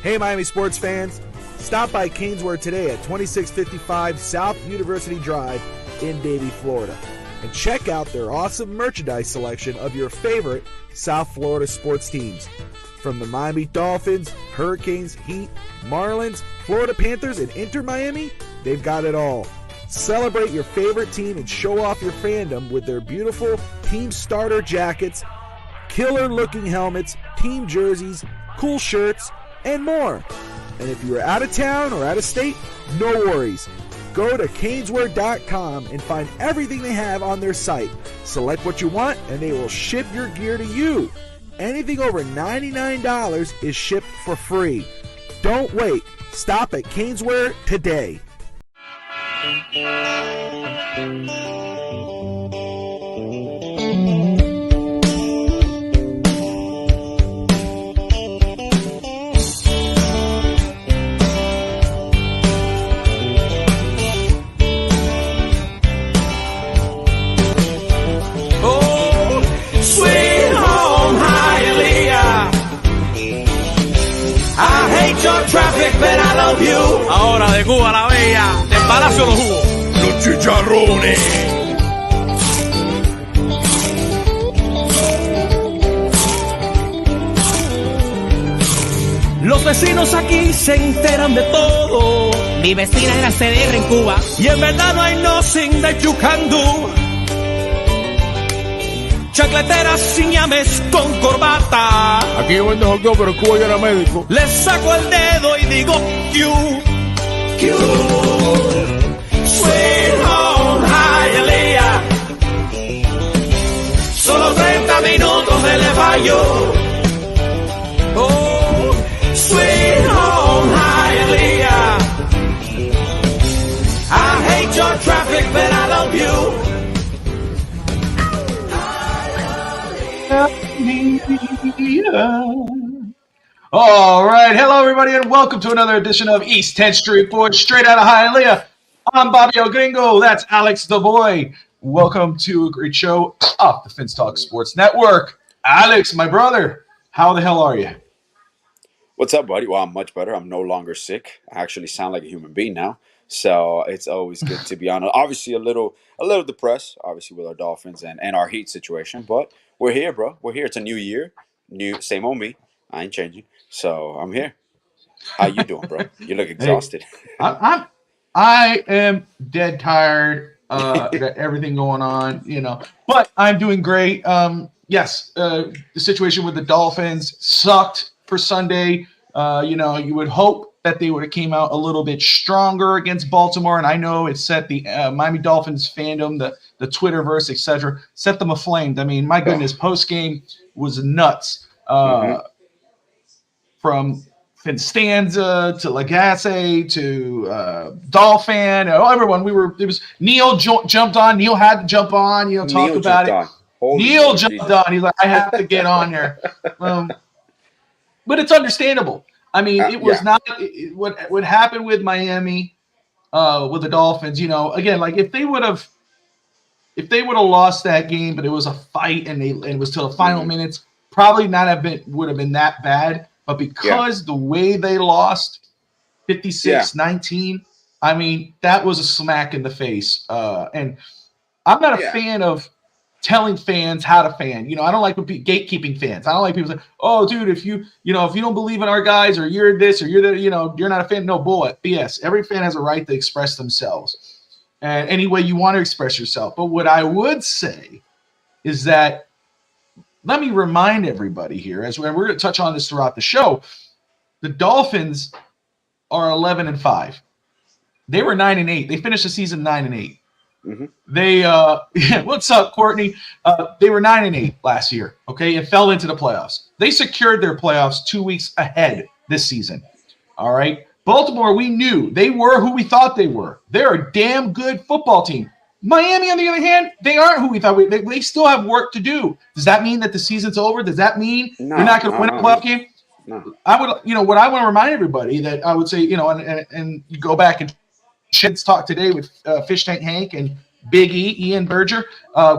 Hey, Miami sports fans. Stop by Canesware today at 2655 South University Drive in Davie, Florida. And check out their awesome merchandise selection of your favorite South Florida sports teams. From the Miami Dolphins, Hurricanes, Heat, Marlins, Florida Panthers, and Inter Miami, they've got it all. Celebrate your favorite team and show off your fandom with their beautiful team starter jackets, killer-looking helmets, team jerseys, cool shirts, and more. And if you are out of town or out of state, no worries. Go to caneswear.com and find everything they have on their site. Select what you want and they will ship your gear to you. Anything over $99 is shipped for free. Don't wait. Stop at Caneswear today. Traffic, but I love you. Ahora de Cuba la Bella, del Palacio los Jugos, los chicharrones. Los vecinos aquí se enteran de todo. Mi vecina es la CDR en Cuba. Y en verdad no hay nothing that you can do. Chacleteras sin llames con corbata. Aquí yo vendo hot dog, pero Cuba yo era médico. Le saco el dedo y digo Q. Sweet home Hialeah. Solo 30 minutos de Le Fallo. Oh, sweet home Hialeah. I hate your traffic, but I love you. All right. Hello, everybody, and welcome to another edition of East 10th Street Boys, straight out of Hialeah. I'm Bobby El Gringo. That's Alex the Boy. Welcome to a great show off the Finns Talk Sports Network. Alex, my brother, how the hell are you? What's up, buddy? Well, I'm much better. I'm no longer sick. I actually sound like a human being now. So it's always good to be on. Obviously, a little depressed, obviously, with our Dolphins and our Heat situation. But we're here, bro. We're here. It's a new year. Same old me. I ain't changing. So I'm here. How you doing, bro? You look exhausted. I am dead tired. Got everything going on, But I'm doing great. Yes, the situation with the Dolphins sucked for Sunday. You would hope that they would have came out a little bit stronger against Baltimore, and I know it set the Miami Dolphins fandom, the Twitterverse, etc., set them aflame. I mean, my goodness, post-game was nuts. From Finstanza to Lagasse to Dolphin, everyone. It was Neil jumped on. Neil had to jump on. Talk about it. Neil jumped on. He's like, I have to get on here. But it's understandable. I mean, it was not what happened with Miami, with the Dolphins. Again, like if they would have lost that game, but it was a fight and it was till the final minutes, probably would have been that bad. But because the way they lost, 56-19, I mean, that was a smack in the face. And I'm not a fan of telling fans how to fan. I don't like gatekeeping fans. I don't like people saying, "Oh, dude, if you don't believe in our guys, or you're this, or you're that, you're not a fan." No, bull, BS. Every fan has a right to express themselves, and any way you want to express yourself. But what I would say is that, let me remind everybody here, as we're going to touch on this throughout the show, the Dolphins are 11-5. They were 9-8. They finished the season 9-8. Mm-hmm. They what's up, Courtney? They were 9-8 last year, okay, and fell into the playoffs. They secured their playoffs 2 weeks ahead this season. All right, Baltimore, we knew they were who we thought they were. They're a damn good football team. Miami, on the other hand, they aren't who we thought. They still have work to do. Does that mean that the season's over? Does that mean they're not going to win a playoff game? No. I would, what I want to remind everybody that I would say, and you go back and Shed's talk today with Fish Tank Hank and Big E, Ian Berger.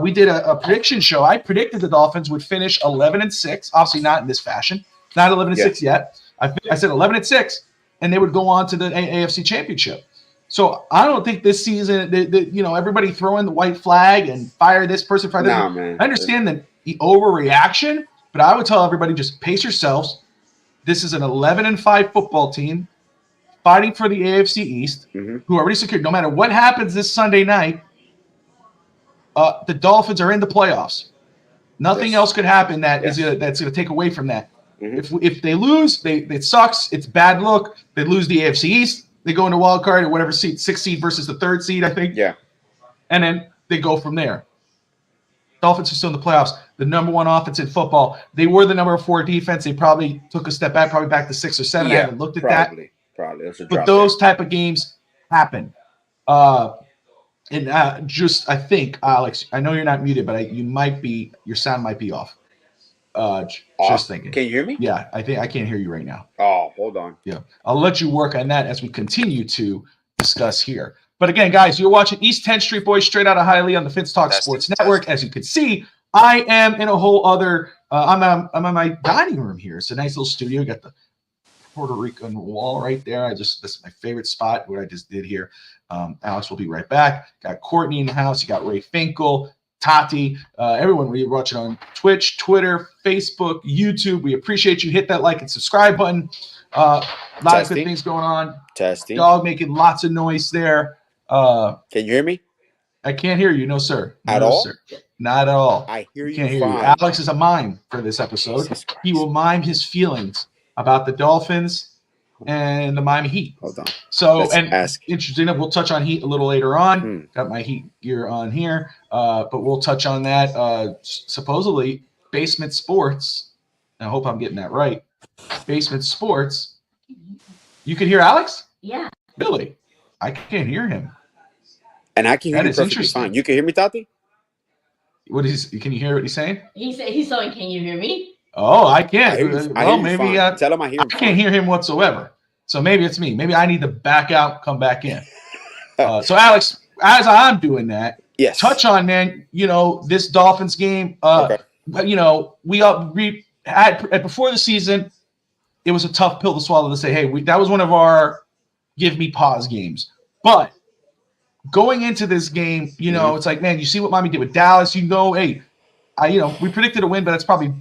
We did a prediction show. I predicted the Dolphins would finish 11-6. Obviously, not in this fashion. Not 11-6 yet. I said 11-6, and they would go on to the AFC Championship. So I don't think this season, everybody throwing the white flag and fire this person, fire that. Man. I understand the overreaction, but I would tell everybody just pace yourselves. This is an 11-5 football team fighting for the AFC East, who already secured. No matter what happens this Sunday night, the Dolphins are in the playoffs. Nothing else could happen that's going to take away from that. If they lose, it sucks. It's bad look. They lose the AFC East. They go into wild card at whatever seed, 6th seed versus the 3rd seed, I think. Yeah. And then they go from there. Dolphins are still in the playoffs. The number 1 offense in football. They were the number 4 defense. They probably took a step back, probably back to 6 or 7. I haven't looked at that. Probably. But those type of games happen. I think, Alex, I know you're not muted, but your sound might be off. Just thinking. Can you hear me? Yeah, I think I can't hear you right now. Oh, hold on. Yeah, I'll let you work on that as we continue to discuss here. But again, guys, you're watching East 10th Street Boys straight out of Hialeah on the Fitz Talk Sports Network. As you can see, I am in a whole other. I'm in my dining room here. It's a nice little studio. Got the Puerto Rican wall right there. This is my favorite spot. What I just did here. Alex will be right back. Got Courtney in the house. You got Ray Finkel. Tati, everyone, we're watching on Twitch, Twitter, Facebook, YouTube. We appreciate you. Hit that like and subscribe button. A lot of good things going on. Testing. Dog making lots of noise there. Can you hear me? I can't hear you. No, sir. At all? Sir. Not at all. I hear you. Can't hear you. Alex is a mime for this episode. He will mime his feelings about the Dolphins and the Miami Heat. Hold on. So, interesting enough, we'll touch on Heat a little later on. Got my Heat gear on here, but we'll touch on that. Supposedly, Basement Sports, I hope I'm getting that right. Basement Sports. You can hear Alex? Yeah. Really? I can't hear him. And I can hear you perfectly fine. You can hear me, Tati? Can you hear what he's saying? He's saying, can you hear me? Oh, I can't. Maybe tell him I hear him. I can't hear him whatsoever. So maybe it's me. Maybe I need to back out, come back in. So Alex, as I'm doing that, yes. Touch on, man. This Dolphins game. Okay. We had before the season, it was a tough pill to swallow to say, hey, that was one of our give me pause games. But going into this game, it's like, man, you see what Miami did with Dallas. Hey, we predicted a win, but it's probably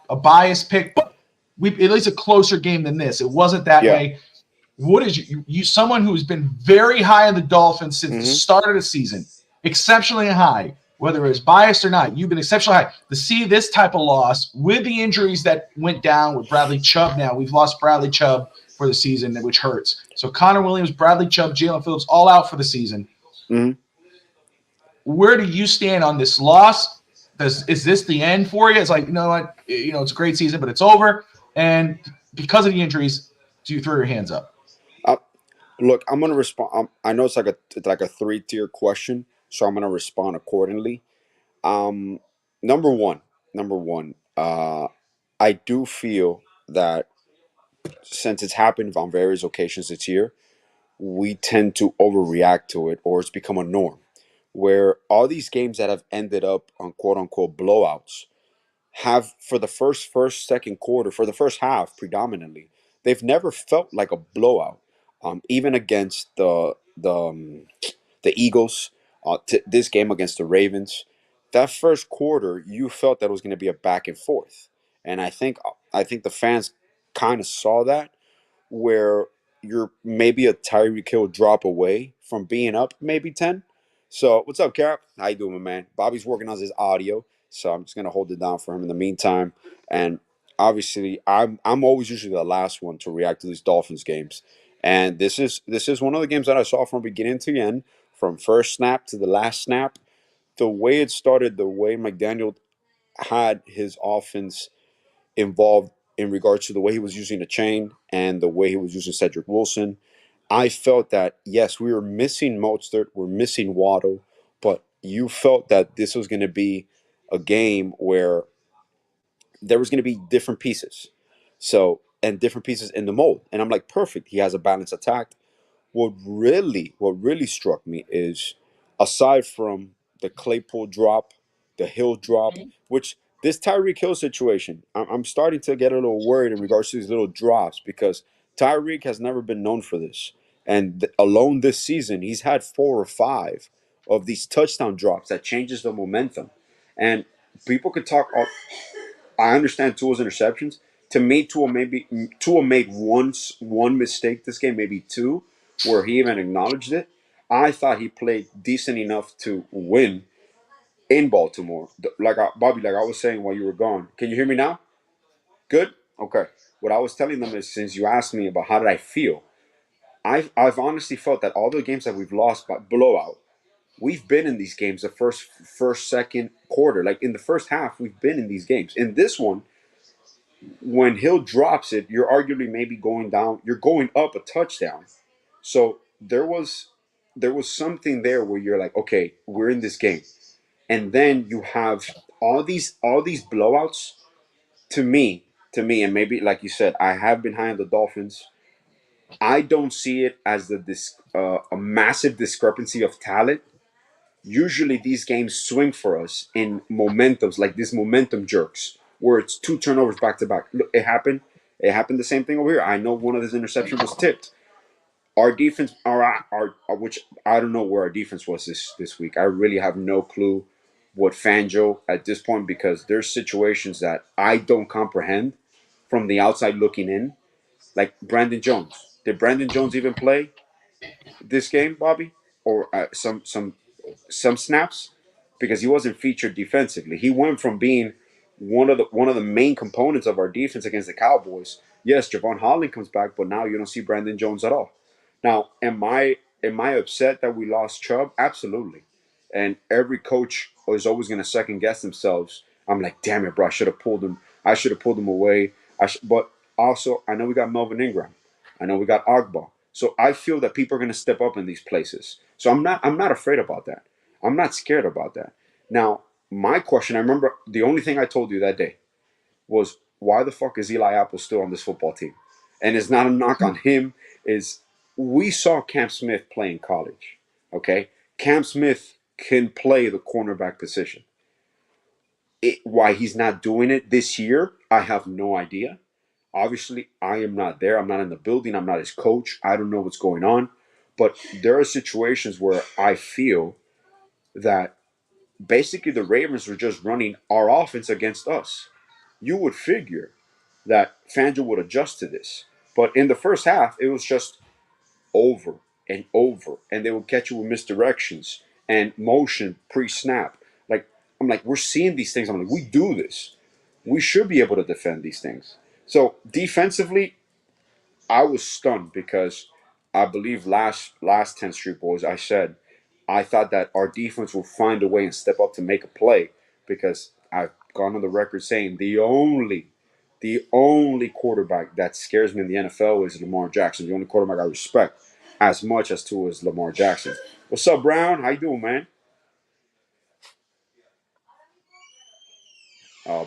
a biased pick, but at least a closer game than this. It wasn't that way. What is you someone who's been very high on the Dolphins since the start of the season, exceptionally high, whether it was biased or not, you've been exceptionally high. To see this type of loss with the injuries that went down with Bradley Chubb now, we've lost Bradley Chubb for the season, which hurts. So Connor Williams, Bradley Chubb, Jalen Phillips, all out for the season. Where do you stand on this loss? Is this the end for you? It's like, you know what? It's a great season, but it's over. And because of the injuries, do you throw your hands up? Look, I'm going to respond. I know it's like a 3-tier question, so I'm going to respond accordingly. Number one, I do feel that since it's happened on various occasions this year, we tend to overreact to it, or it's become a norm, where all these games that have ended up on quote-unquote blowouts have, for the second quarter, for the first half predominantly, they've never felt like a blowout. Even against the Eagles, this game against the Ravens, that first quarter, you felt that it was going to be a back and forth. And I think the fans kind of saw that, where you're maybe a Tyreek Hill drop away from being up maybe 10. So what's up, Cap? How you doing, my man? Bobby's working on his audio, so I'm just gonna hold it down for him in the meantime. And obviously, I'm always usually the last one to react to these Dolphins games, and this is one of the games that I saw from beginning to end, from first snap to the last snap. The way it started, the way McDaniel had his offense involved in regards to the way he was using the chain and the way he was using Cedric Wilson, I felt that, yes, we were missing Mostert, we're missing Waddle, but you felt that this was going to be a game where there was going to be different pieces. So, and different pieces in the mold. And I'm like, perfect. He has a balanced attack. What really struck me is, aside from the Claypool drop, the Hill drop, Okay. which this Tyreek Hill situation, I'm starting to get a little worried in regards to these little drops because Tyreek has never been known for this. And alone this season, he's had 4 or 5 of these touchdown drops that changes the momentum. And people could talk. I understand Tua's interceptions. To me, Tua made one mistake this game, maybe two, where he even acknowledged it. I thought he played decent enough to win in Baltimore. Bobby, like I was saying while you were gone. Can you hear me now? Good. Okay. What I was telling them is, since you asked me about how did I feel, I've honestly felt that all the games that we've lost by blowout, we've been in these games the first second quarter. Like in the first half, we've been in these games. In this one, when Hill drops it, you're arguably maybe going down. You're going up a touchdown. So there was something there where you're like, okay, we're in this game, and then you have all these blowouts. To me, and maybe like you said, I have been high on the Dolphins. I don't see it as a massive discrepancy of talent. Usually these games swing for us in momentums, like these momentum jerks, where it's 2 turnovers back to back. Look, it happened. It happened the same thing over here. I know one of his interceptions was tipped. Our defense, which I don't know where our defense was this week. I really have no clue what Fangio at this point, because there's situations that I don't comprehend from the outside looking in. Like Brandon Jones. Did Brandon Jones even play this game, Bobby? Or some snaps, because he wasn't featured defensively. He went from being one of the main components of our defense against the Cowboys. Yes, Javon Holland comes back, but now you don't see Brandon Jones at all. Now, am I upset that we lost Chubb? Absolutely. And every coach is always going to second guess themselves. I'm like, damn it, bro, I should have pulled him. I should have pulled him away. But also, I know we got Melvin Ingram. I know we got Agba. So I feel that people are going to step up in these places. So I'm not afraid about that. I'm not scared about that. Now, my question, I remember the only thing I told you that day was, why the fuck is Eli Apple still on this football team? And it's not a knock on him. Is We saw Cam Smith play in college. Okay? Cam Smith can play the cornerback position. Why he's not doing it this year, I have no idea. Obviously, I am not there. I'm not in the building. I'm not his coach. I don't know what's going on. But there are situations where I feel that basically the Ravens were just running our offense against us. You would figure that Fangio would adjust to this. But in the first half, it was just over and over. And they would catch you with misdirections and motion pre-snap. Like, I'm like, we're seeing these things. I'm like, we do this. We should be able to defend these things. So defensively, I was stunned because I believe last 10 Street Boys, I said I thought that our defense will find a way and step up to make a play, because I've gone on the record saying the only quarterback that scares me in the NFL is Lamar Jackson. The only quarterback I respect as much as Tua is Lamar Jackson. What's up, Brown? How you doing, man?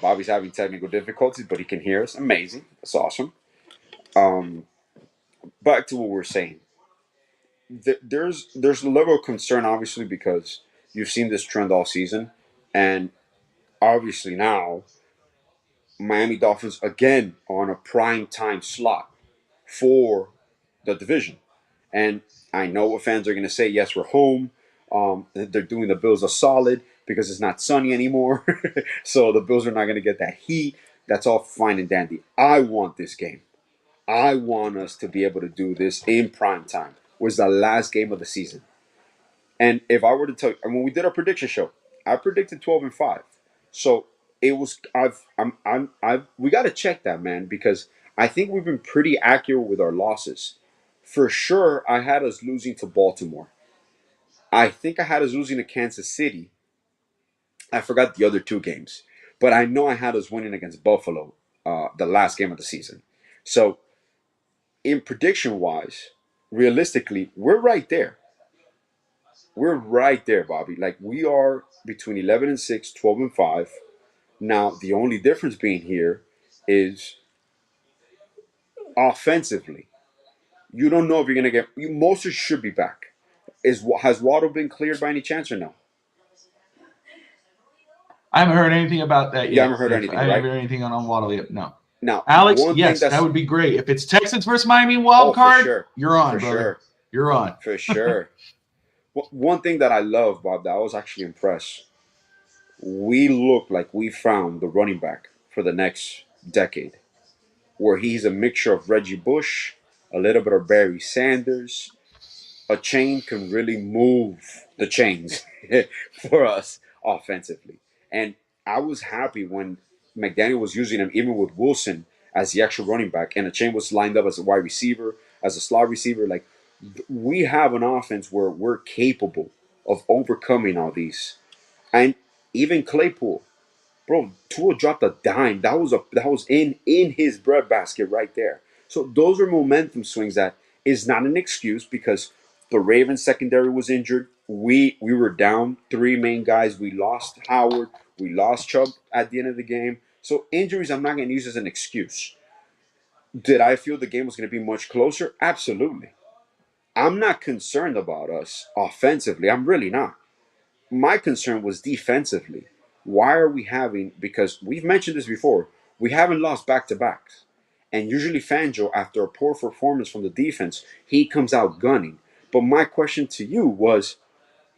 Bobby's having technical difficulties, but he can hear us. Amazing. That's awesome. Um, Back to what we were saying. There's a level of concern, obviously, because you've seen this trend all season, and obviously now Miami Dolphins again are on a prime time slot for the division. And I know what fans are going to say. Yes, we're home. They're doing the Bills a solid because it's not sunny anymore, so the Bills are not going to get that heat. That's all fine and dandy. I want this game. I want us to be able to do this in prime time. Was the last game of the season. And if I were to tell you, and when we did our prediction show, I predicted 12-5. So it was we got to check that, man, because I think we've been pretty accurate with our losses. For sure, I had us losing to Baltimore. I think I had us losing to Kansas City. I forgot the other two games, but I know I had us winning against Buffalo, the last game of the season. So in prediction wise, realistically, we're right there. We're right there, Bobby. Like, we are between 11-6, 12-5. Now, the only difference being here is offensively. You don't know if you're gonna get. Mostert should be back. Has Waddle been cleared by any chance or no? I haven't heard anything about that yet. You haven't heard anything, I right? haven't heard anything on Waddle yet. No. Now, Alex, yes, that would be great. If it's Texans versus Miami wild card, sure. You're on, for brother. Sure. You're on. For sure. One thing that I love, Bob, that I was actually impressed. We look like we found the running back for the next decade, where he's a mixture of Reggie Bush, a little bit of Barry Sanders. A chain can really move the chains for us offensively. And I was happy when McDaniel was using him, even with Wilson as the extra running back, and a chain was lined up as a wide receiver, as a slot receiver. Like, we have an offense where we're capable of overcoming all these. And even Claypool, bro, Tua dropped a dime. That was in his breadbasket right there. So those are momentum swings that is not an excuse, because the Ravens secondary was injured. We were down 3 main guys. We lost Howard. We lost Chubb at the end of the game. So injuries, I'm not going to use as an excuse. Did I feel the game was going to be much closer? Absolutely. I'm not concerned about us offensively. I'm really not. My concern was defensively. Why are we having, because we've mentioned this before, we haven't lost back-to-backs. And usually Fangio, after a poor performance from the defense, he comes out gunning. But my question to you was,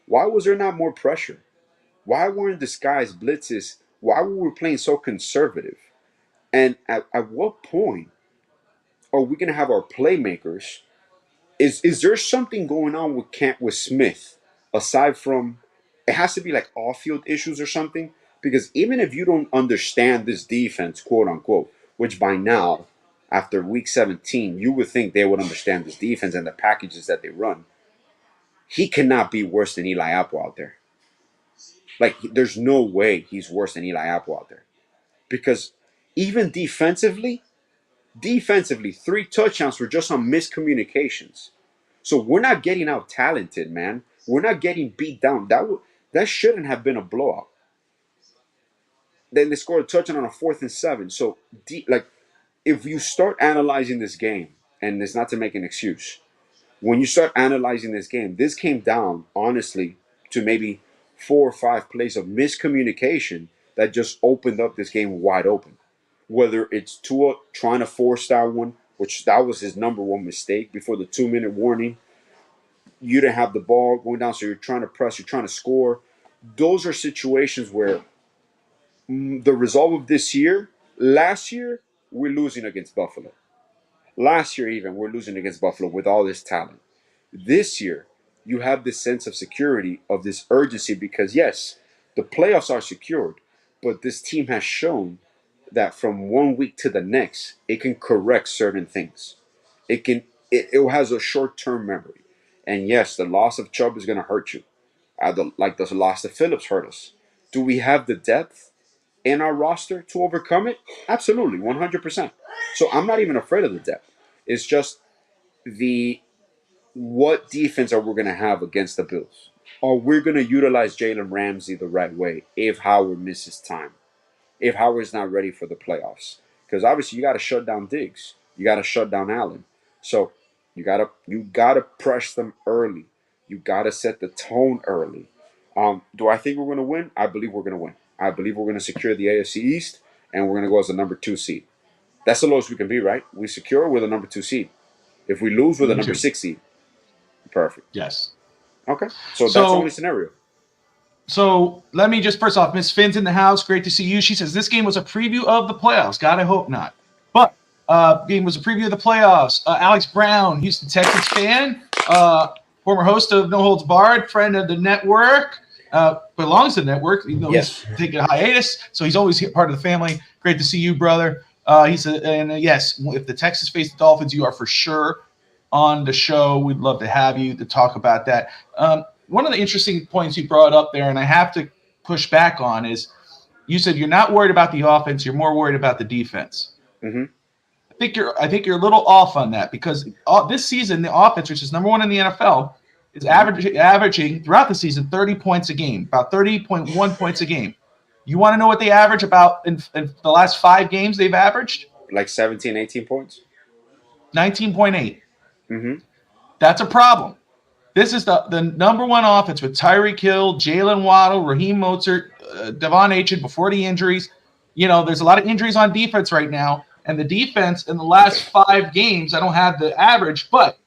why was there not more pressure? Why weren't disguised blitzes? Why were we playing so conservative? And at what point are we going to have our playmakers? Is there something going on with Smith, aside from, it has to be like off-field issues or something? Because even if you don't understand this defense, quote unquote, which by now, after week 17, you would think they would understand this defense and the packages that they run, he cannot be worse than Eli Apple out there. Like, there's no way he's worse than Eli Apple out there. Because even defensively, 3 touchdowns were just on miscommunications. So we're not getting out talented, man. We're not getting beat down. That shouldn't have been a blowout. Then they scored a touchdown on a 4th and 7. So, if you start analyzing this game, and it's not to make an excuse, when you start analyzing this came down, honestly, to maybe 4 or 5 plays of miscommunication that just opened up this game wide open. Whether it's Tua trying to force that one, which that was his number one mistake before the 2-minute warning. You didn't have the ball going down, so you're trying to press, you're trying to score. Those are situations where the result of this year, last year, we're losing against Buffalo. Last year even, we're losing against Buffalo with all this talent. This year, you have this sense of security, of this urgency, because yes, the playoffs are secured, but this team has shown that from one week to the next, it can correct certain things. It has a short-term memory. And yes, the loss of Chubb is going to hurt you. Like the loss of Phillips hurt us. Do we have the depth in our roster to overcome it? Absolutely, 100%. So I'm not even afraid of the depth. It's just what defense are we going to have against the Bills? Are we going to utilize Jalen Ramsey the right way if Howard misses time? If Howard's not ready for the playoffs? Because obviously you got to shut down Diggs. You got to shut down Allen. So you gotta press them early. You got to set the tone early. Do I think we're going to win? I believe we're going to win. I believe we're going to secure the AFC East, and we're going to go as a number 2 seed. That's the lowest we can be, right? We secure with a number 2 seed. If we lose with a number 6 seed, perfect. Yes. Okay. So that's the only scenario. So let me just, first off, Miss Finn's in the house. Great to see you. She says this game was a preview of the playoffs. God, I hope not. But game was a preview of the playoffs. Alex Brown, Houston Texans fan, former host of No Holds Barred, friend of the network, belongs to the network, even though he's taking a hiatus. So he's always part of the family. Great to see you, brother. He said, and yes, if the Texans face the Dolphins, you are for sure on the show. We'd love to have you to talk about that. One of the interesting points you brought up there, and I have to push back on, is you said you're not worried about the offense, you're more worried about the defense. Mm-hmm. I think you're a little off on that, because this season the offense, which is number 1 in the NFL, is averaging throughout the season 30 points a game, about 30.1 points a game. You want to know what they average about in the last 5 games they've averaged? Like 17, 18 points? 19.8. Mm-hmm. That's a problem. This is the number 1 offense with Tyreek Hill, Jalen Waddle, Raheem Mostert, Devon Achin before the injuries. There's a lot of injuries on defense right now, and the defense in the last 5 games, I don't have the average, but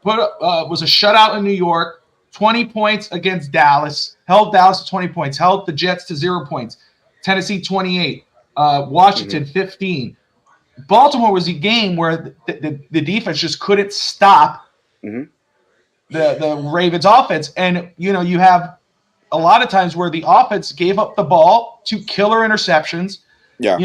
was a shutout in New York, 20 points against Dallas, held Dallas to 20 points, held the Jets to 0 points, Tennessee 28, Washington 15. Baltimore was a game where the defense just couldn't stop the Ravens offense. And, you have a lot of times where the offense gave up the ball to killer interceptions, and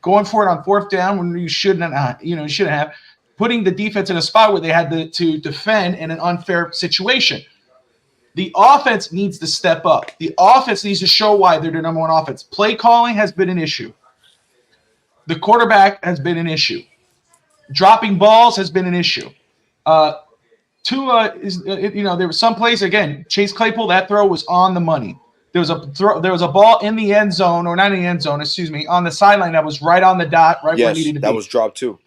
going for it on 4th down when you shouldn't have, putting the defense in a spot where they had to defend in an unfair situation. The offense needs to step up. The offense needs to show why they're the number 1 offense. Play calling has been an issue. The quarterback has been an issue. Dropping balls has been an issue. Tua is, there was some plays, again, Chase Claypool, that throw was on the money. There was a ball in the end zone, or not in the end zone, on the sideline that was right on the dot, right where it needed to be. That was dropped too.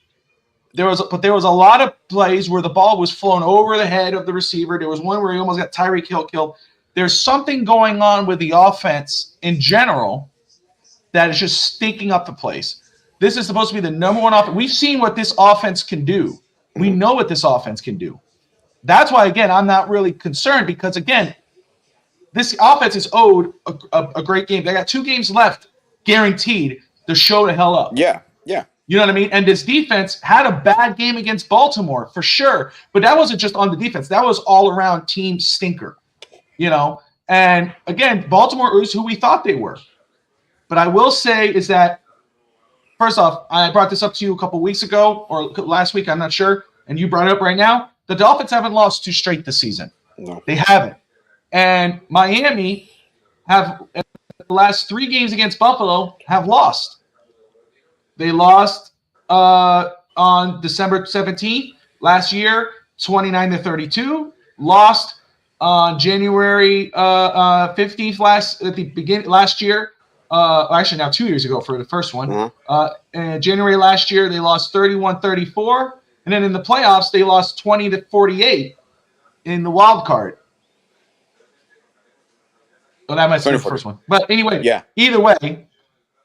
There was a lot of plays where the ball was flown over the head of the receiver. There was one where he almost got Tyreek Hill killed. There's something going on with the offense in general that is just stinking up the place. This is supposed to be the number 1 offense. We've seen what this offense can do. We know what this offense can do. That's why, again, I'm not really concerned because, again, this offense is owed a great game. They got 2 games left guaranteed to show the hell up. Yeah. You know what I mean? And this defense had a bad game against Baltimore for sure, but that wasn't just on the defense. That was all around team stinker, And, again, Baltimore is who we thought they were. But I will say is that, first off, I brought this up to you a couple weeks ago or last week, I'm not sure, and you brought it up right now. The Dolphins haven't lost 2 straight this season. No. They haven't. And Miami have, in the last 3 games against Buffalo, have lost. They lost on December 17th last year, 29-32. Lost on January 15th last year. Actually, now 2 years ago for the first one. In January last year, they lost 31-34. And then in the playoffs, they lost 20-48 in the wild card. Well, that might be the first one. But anyway, either way,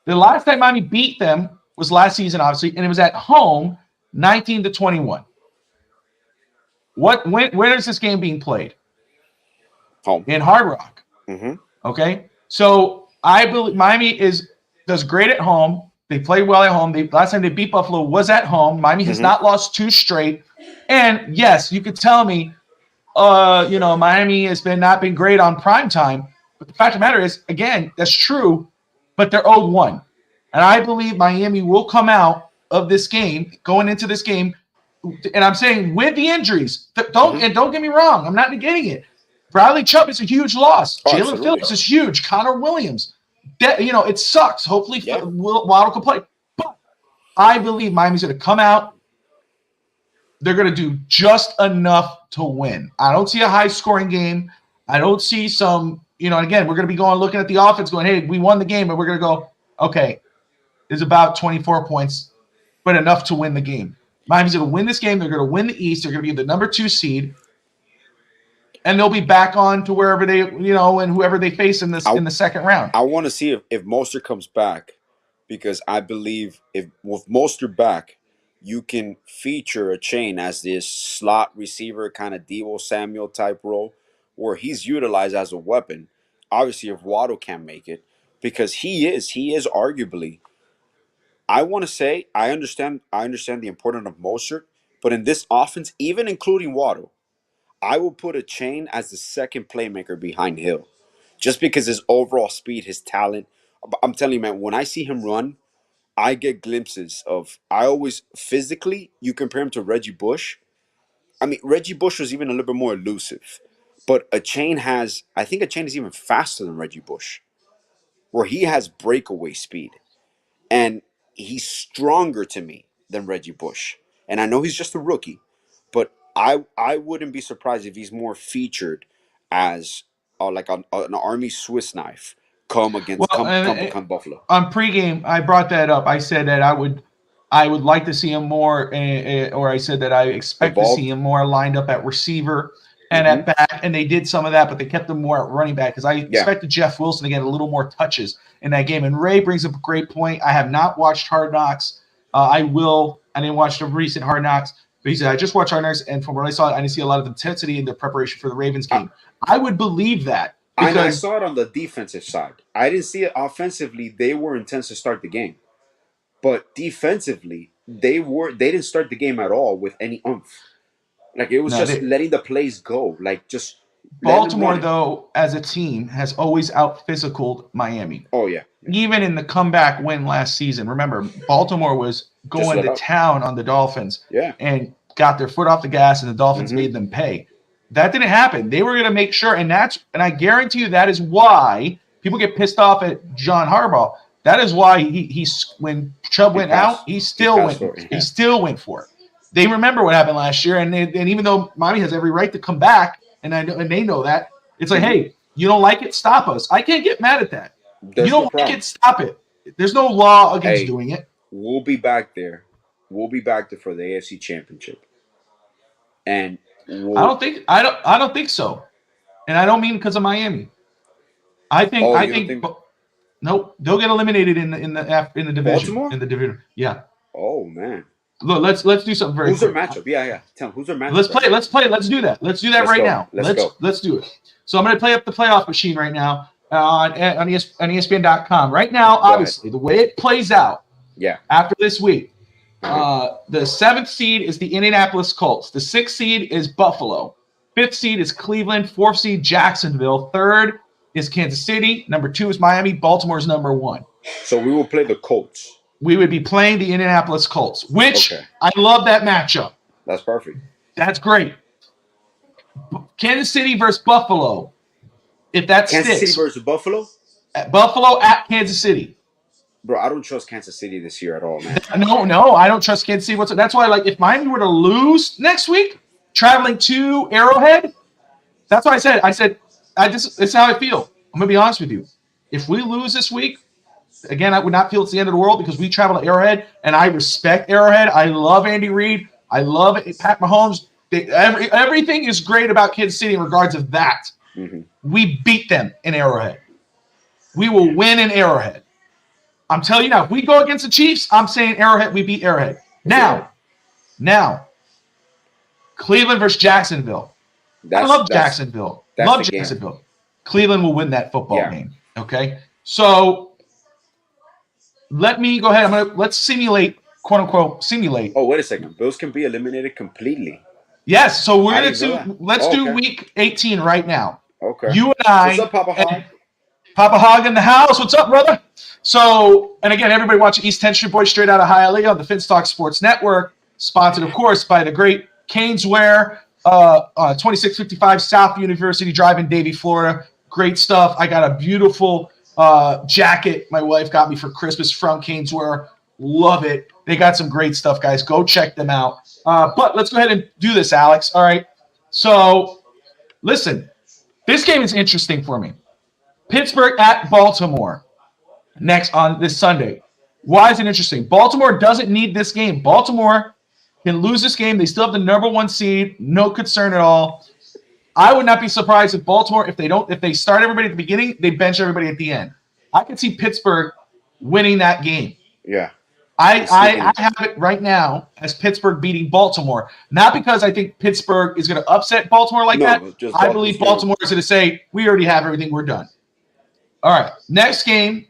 the last time Miami beat them was last season, obviously, and it was at home, 19-21. Where is this game being played? Home. In Hard Rock. Okay? So I believe Miami does great at home. They play well at home. Last time they beat Buffalo was at home. Miami has not lost 2 straight. And yes, you could tell me, Miami has not been great on prime time. But the fact of the matter is, again, that's true, but they're 0-1. And I believe Miami will come out of this game, going into this game, and I'm saying with the injuries. Don't get me wrong. I'm not negating it. Bradley Chubb is a huge loss. Jalen Phillips is huge. Connor Williams. It sucks. Hopefully Waddle can play. But I believe Miami's going to come out. They're going to do just enough to win. I don't see a high-scoring game. I don't see some, again, we're going to be looking at the offense going, hey, we won the game, but we're going to go, okay, it's about 24 points, but enough to win the game. Miami's going to win this game. They're going to win the East. They're going to be the number 2 seed. And they'll be back on to wherever they, and whoever they face in the second round. I want to see if Mostert comes back, because I believe with Mostert back, you can feature a chain as this slot receiver kind of Deebo Samuel type role, where he's utilized as a weapon. Obviously, if Waddle can't make it, because he is arguably. I want to say I understand the importance of Mostert, but in this offense, even including Waddle, I will put a chain as the second playmaker behind Hill, just because his overall speed, his talent. I'm telling you, man, when I see him run, I get glimpses of. I always physically, you compare him to Reggie Bush. I mean, Reggie Bush was even a little bit more elusive, but I think a chain is even faster than Reggie Bush, where he has breakaway speed, and he's stronger to me than Reggie Bush. And I know he's just a rookie, but I wouldn't be surprised if he's more featured as like an Army Swiss knife come Buffalo. On pregame, I brought that up. I said that I would like to see him more, or I said that I expect to see him more lined up at receiver and at back, and they did some of that, but they kept them more at running back because I expected Jeff Wilson to get a little more touches in that game. And Ray brings up a great point. I have not watched Hard Knocks. I will. I didn't watch the recent Hard Knocks, but he said, I just watched Hard Knocks, and from what I saw, I didn't see a lot of intensity in the preparation for the Ravens game. I would believe that. I saw it on the defensive side. I didn't see it offensively. They were intense to start the game. But defensively, they didn't start the game at all with any oomph. Like, it was letting the plays go. Like, just Baltimore, though, as a team, has always out-physicaled Miami. Oh, yeah. Even in the comeback win last season. Remember, Baltimore was going to town on the Dolphins and got their foot off the gas, and the Dolphins made them pay. That didn't happen. They were going to make sure, and I guarantee you that is why people get pissed off at John Harbaugh. That is why when Chubb went out, he still went for it. They remember what happened last year, and even though Miami has every right to come back, and they know that, it's like, hey, you don't like it, stop us. I can't get mad at that. You don't like it, stop it. There's no law against doing it. We'll be back there. We'll be back there for the AFC Championship. And I don't think so. And I don't mean because of Miami. I think nope, they'll get eliminated in the division. Baltimore? In the division. Yeah. Oh man. Look, let's do something very Who's their matchup? Yeah. Tell them who's their matchup. Let's play. Let's do that. Let's do that right now. Let's do it. So I'm going to play up the playoff machine right now on ESPN.com. Right now, obviously, the way it plays out after this week, the 7th seed is the Indianapolis Colts. The 6th seed is Buffalo. 5th seed is Cleveland. 4th seed, Jacksonville. 3rd is Kansas City. Number 2 is Miami. Baltimore is number 1. So we will play the Colts. We would be playing the Indianapolis Colts, which I love that matchup. That's perfect. That's great. Kansas City versus Buffalo. If that Kansas sticks. City versus Buffalo? Buffalo at Kansas City. Bro, I don't trust Kansas City this year at all, man. No, I don't trust Kansas City whatsoever. That's why, if Miami were to lose next week, traveling to Arrowhead, that's why I said, it's how I feel. I'm going to be honest with you. If we lose this week, again, I would not feel it's the end of the world because we travel to Arrowhead, and I respect Arrowhead. I love Andy Reid. I love Pat Mahomes. Everything is great about Kansas City in regards of that. Mm-hmm. We beat them in Arrowhead. We will win in Arrowhead. I'm telling you now, if we go against the Chiefs, I'm saying Arrowhead, we beat Arrowhead. Now, Cleveland versus Jacksonville. I love Jacksonville. Love Jacksonville. Game. Cleveland will win that football game. Okay? So let me go ahead. Let's simulate, quote unquote, simulate. Oh, wait a second. Bills can be eliminated completely. Yes. So we're let's do week 18 right now. Okay. You and I. What's up, Papa Hog? Papa Hog in the house. What's up, brother? So, and again, everybody watching East 10th Street Boys straight out of Hialeah on the Finstock Sports Network, sponsored, of course, by the great Caneswear, 2655 South University Drive in Davie, Florida. Great stuff. I got a beautiful jacket my wife got me for Christmas from Caneswear. Love it. They got some great stuff, guys. Go check them out. But let's go ahead and do this, Alex. All right. So, listen, this game is interesting for me. Pittsburgh at Baltimore next on this Sunday. Why is it interesting? Baltimore doesn't need this game. Baltimore can lose this game. They still have the number 1 seed. No concern at all. I would not be surprised if Baltimore, if they start everybody at the beginning, they bench everybody at the end. I could see Pittsburgh winning that game. Yeah. I have it right now as Pittsburgh beating Baltimore. Not because I think Pittsburgh is going to upset Baltimore that. I believe Baltimore is going to say, we already have everything. We're done. All right. Next game.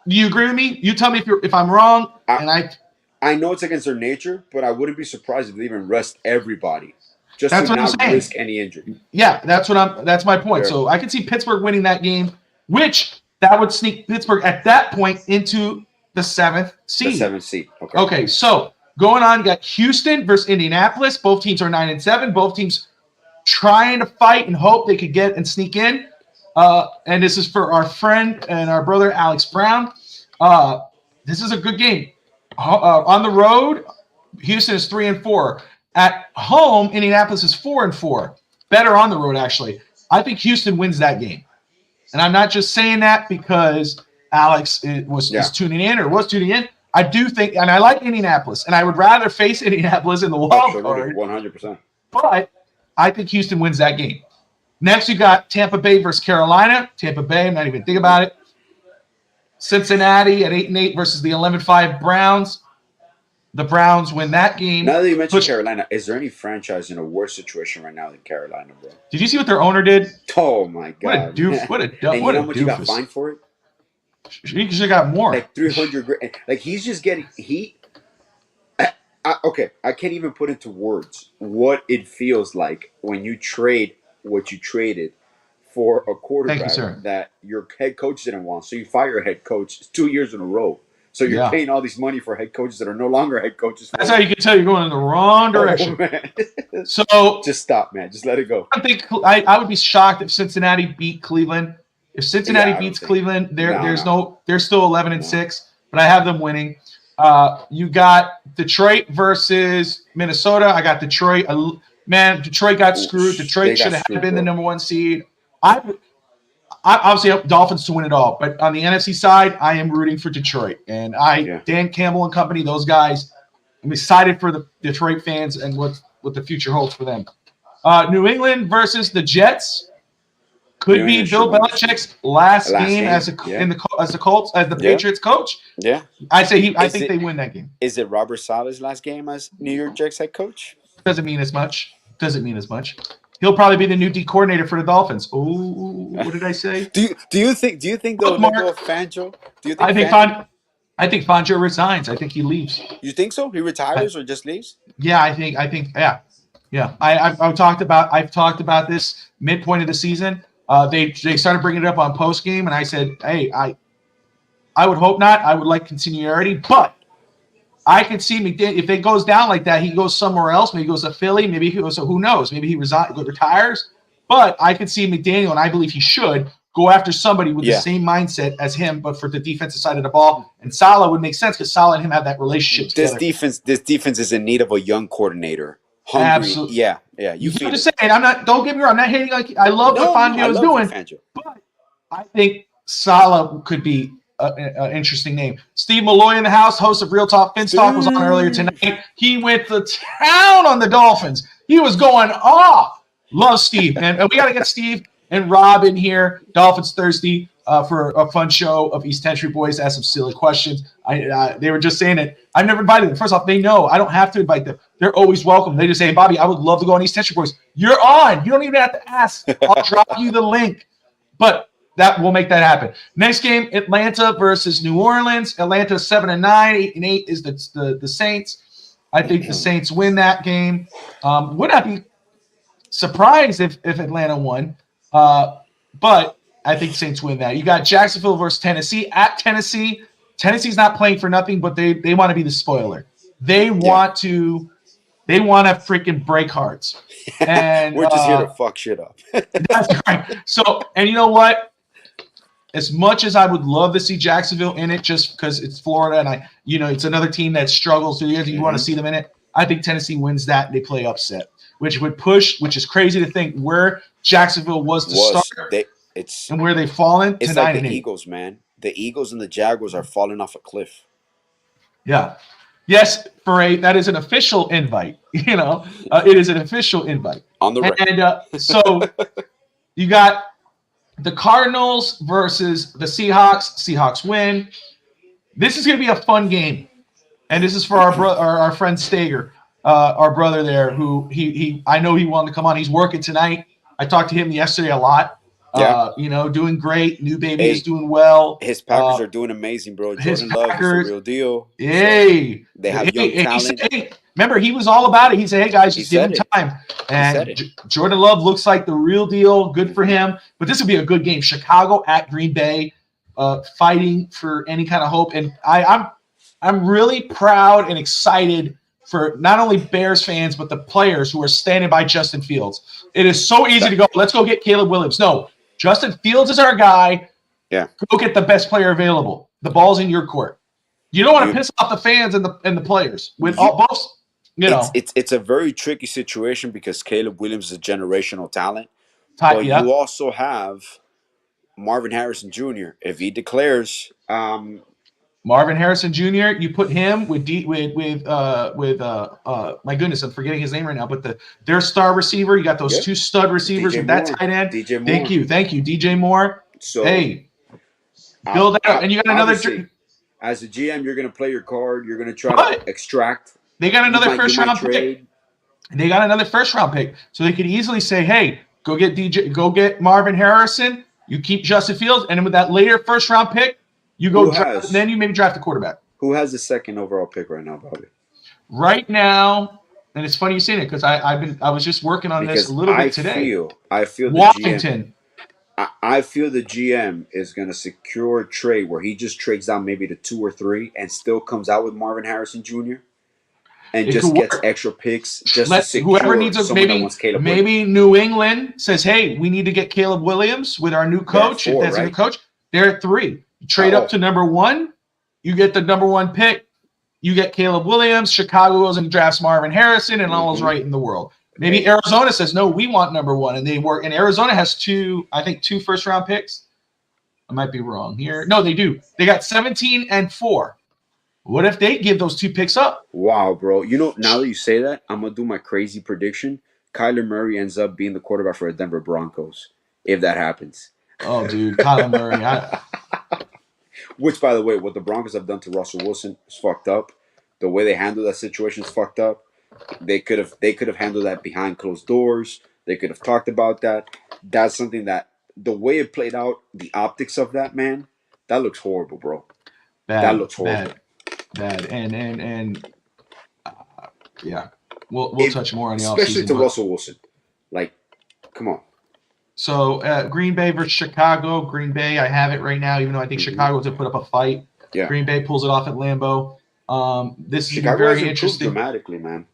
Do you agree with me? You tell me if I'm wrong. I know it's against their nature, but I wouldn't be surprised if they even rest everybody. Just to not risk any injury. Yeah, that's my point. Sure. So I can see Pittsburgh winning that game, which that would sneak Pittsburgh at that point into the 7th seed. The 7th seed. Okay, so going on, you got Houston versus Indianapolis. Both teams are 9-7. Both teams trying to fight and hope they could get and sneak in. And this is for our friend and our brother Alex Brown. This is a good game. On the road, Houston is 3-4. At home, Indianapolis is 4-4. Better on the road, actually. I think Houston wins that game. And I'm not just saying that because Alex is tuning in or was tuning in. I do think, and I like Indianapolis, and I would rather face Indianapolis in the wild card. 100%. But I think Houston wins that game. Next, you got Tampa Bay versus Carolina. Tampa Bay, I'm not even thinking about it. Cincinnati at 8-8 versus the 11-5 Browns. The Browns win that game. Now that you mentioned Carolina, is there any franchise in a worse situation right now than Carolina, bro? Did you see what their owner did? Oh my god! What a doof! What a doof! And you know how much he got fined for it? He should have got more. Like 300 grand. Like he's just getting okay, I can't even put into words what it feels like when you trade what you traded for a quarterback that your head coach didn't want. So you fire your head coach 2 years in a row. So you're paying all these money for head coaches that are no longer head coaches. That's how you can tell you're going in the wrong direction. So just stop, man. Just let it go. I think I would be shocked if Cincinnati beat Cleveland. If Cincinnati beats Cleveland, they're still 11-6, but I have them winning. You got Detroit versus Minnesota. I got Detroit. Man, Detroit got screwed. Detroit should have been the number 1 seed. I obviously hope Dolphins to win it all, but on the NFC side, I am rooting for Detroit. And Dan Campbell and company, those guys, I'm excited for the Detroit fans and what the future holds for them. New England versus the Jets could be Bill Belichick's last game as the Patriots coach. Yeah, I think they win that game. Is it Robert Saleh's last game as New York Jets head coach? Doesn't mean as much. He'll probably be the new D coordinator for the Dolphins. Oh, what did I say? Do you think they'll let go of Fangio? Do you think I think Fangio resigns. I think he leaves. You think so? He retires or just leaves? Yeah, I think yeah. I've talked about this midpoint of the season. They started bringing it up on post game, and I said, hey, I would hope not. I would like continuity, but I could see McDaniel, if it goes down like that, he goes somewhere else. Maybe he goes to Philly. Maybe he goes to who knows? Maybe he retires. But I could see McDaniel, and I believe he should go after somebody with the same mindset as him, but for the defensive side of the ball. And Saleh would make sense because Saleh and him have that relationship together. This defense is in need of a young coordinator. Hungry. Absolutely. Yeah. You feel just saying. Don't get me wrong. I'm not hating. I love what Fangio is doing, but I think Saleh could be an interesting name. Steve Malloy in the house, host of Real Talk Finstock, was on earlier tonight. He went to town on the Dolphins. He was going off. Love Steve, and we got to get Steve and Rob in here. Dolphins Thirsty for a fun show of East Country boys. Ask some silly questions. They were just saying it. I've never invited them. First off, they know I don't have to invite them. They're always welcome. They just say, hey, Bobby, I would love to go on East Country boys. You're on. You don't even have to ask. I'll drop you the link. But that will make that happen. Next game, Atlanta versus New Orleans. Atlanta 7-9, 8-8 is the Saints. I think the Saints win that game. Would not be surprised if Atlanta won, but I think Saints win that. You got Jacksonville versus Tennessee at Tennessee. Tennessee's not playing for nothing, but they want to be the spoiler. They want to freaking break hearts. And we're just here to fuck shit up. That's right. So, and you know what? As much as I would love to see Jacksonville in it, just because it's Florida and it's another team that struggles through the years, you want to see them in it. I think Tennessee wins that and they play upset, which is crazy to think where Jacksonville was to start and where they've fallen. It's like the Eagles, man. The Eagles and the Jaguars are falling off a cliff. Yeah. Yes, that is an official invite. It is an official invite. On the record. And so you got the Cardinals versus the Seahawks. Seahawks win. This is going to be a fun game. And this is for our friend Stager, our brother there, who I know he wanted to come on. He's working tonight. I talked to him yesterday a lot. Doing great. New baby is doing well. His Packers are doing amazing, bro. Jordan Love is a real deal. Hey. They have young talent. Remember, he was all about it. He said, hey, guys, just give him time. And Jordan Love looks like the real deal. Good for him. But this will be a good game. Chicago at Green Bay, fighting for any kind of hope. And I'm really proud and excited for not only Bears fans, but the players who are standing by Justin Fields. It is so easy to go, let's go get Caleb Williams. No, Justin Fields is our guy. Yeah. Go get the best player available. The ball's in your court. You don't want to piss off the fans and the players. It's a very tricky situation because Caleb Williams is a generational talent. But you also have Marvin Harrison Jr. If he declares Marvin Harrison Jr. You put him with my goodness, I'm forgetting his name right now, but their star receiver. You got those two stud receivers with that tight end. DJ Moore. Thank you, DJ Moore. So build that up, and you got another. As a GM, you're going to play your card. You're going to try to extract. They got another first round pick. They got another first round pick, so they could easily say, "Hey, go get Marvin Harrison. You keep Justin Fields, and then with that later first round pick, you go draft, then you maybe draft a quarterback." Who has the second overall pick right now, Bobby? Right now, and it's funny you say that because I was just working on this a little bit today. I feel Washington. I feel the GM is going to secure a trade where he just trades down maybe to 2 or 3 and still comes out with Marvin Harrison Jr. and just gets extra picks just to secure whoever needs maybe New England says, "Hey, we need to get Caleb Williams with our new coach." If that's a new coach, they're at 3. You trade up to number 1, you get the number 1 pick, you get Caleb Williams. Chicago goes and drafts Marvin Harrison, and all is right in the world. Maybe Arizona says, "No, we want number 1," and they work. And Arizona has 2 first round picks. I might be wrong here. No, they do. They got 17 and 4. What if they give those 2 picks up? Wow, bro. You know, now that you say that, I'm going to do my crazy prediction. Kyler Murray ends up being the quarterback for the Denver Broncos, if that happens. Oh, dude, Kyler Murray. Which, by the way, what the Broncos have done to Russell Wilson is fucked up. The way they handled that situation is fucked up. They could have handled that behind closed doors. They could have talked about that. That's something that the way it played out, the optics of that, man, that looks horrible, bro. That looks horrible. Bad. And yeah, we'll touch more on the offseason. Especially to Russell Wilson. Like, come on. So Green Bay versus Chicago. Green Bay, I have it right now, even though I think Chicago's to put up a fight. Yeah. Green Bay pulls it off at Lambeau. This is very interesting. Dramatically, man.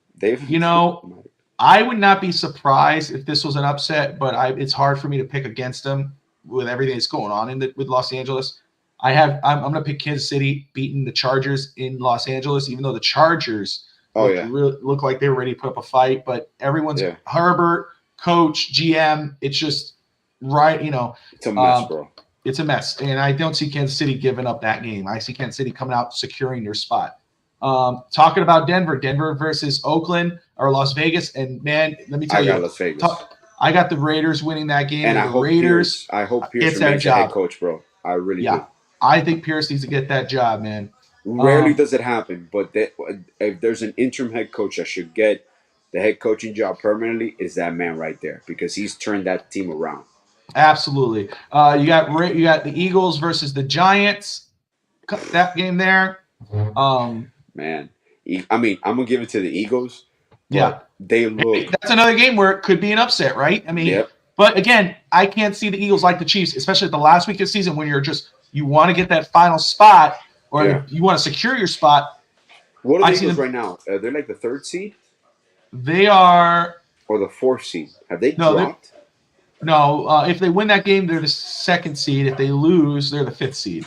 I would not be surprised if this was an upset, but it's hard for me to pick against them with everything that's going on with Los Angeles. I'm going to pick Kansas City beating the Chargers in Los Angeles, even though the Chargers look like they were ready to put up a fight. But everyone's Herbert, coach, GM. It's just right, It's a mess, bro. It's a mess, and I don't see Kansas City giving up that game. I see Kansas City coming out securing their spot. Talking about Denver versus Oakland or Las Vegas, and man, let me tell you, I got Las Vegas. I got the Raiders winning that game. And I hope Pierce remains the head coach, bro. I really do. I think Pierce needs to get that job, man. Rarely does it happen, but if there's an interim head coach that should get the head coaching job permanently, is that man right there because he's turned that team around. Absolutely. You got the Eagles versus the Giants. That game there. Man, I mean, I'm gonna give it to the Eagles. They look. That's another game where it could be an upset, right? I mean, but again, I can't see the Eagles like the Chiefs, especially at the last week of the season when you want to get that final spot or you want to secure your spot. What are the Eagles right now? They're like the 3rd seed. They are, or the 4th seed. Have they dropped? No. If they win that game, they're the 2nd seed. If they lose, they're the 5th seed.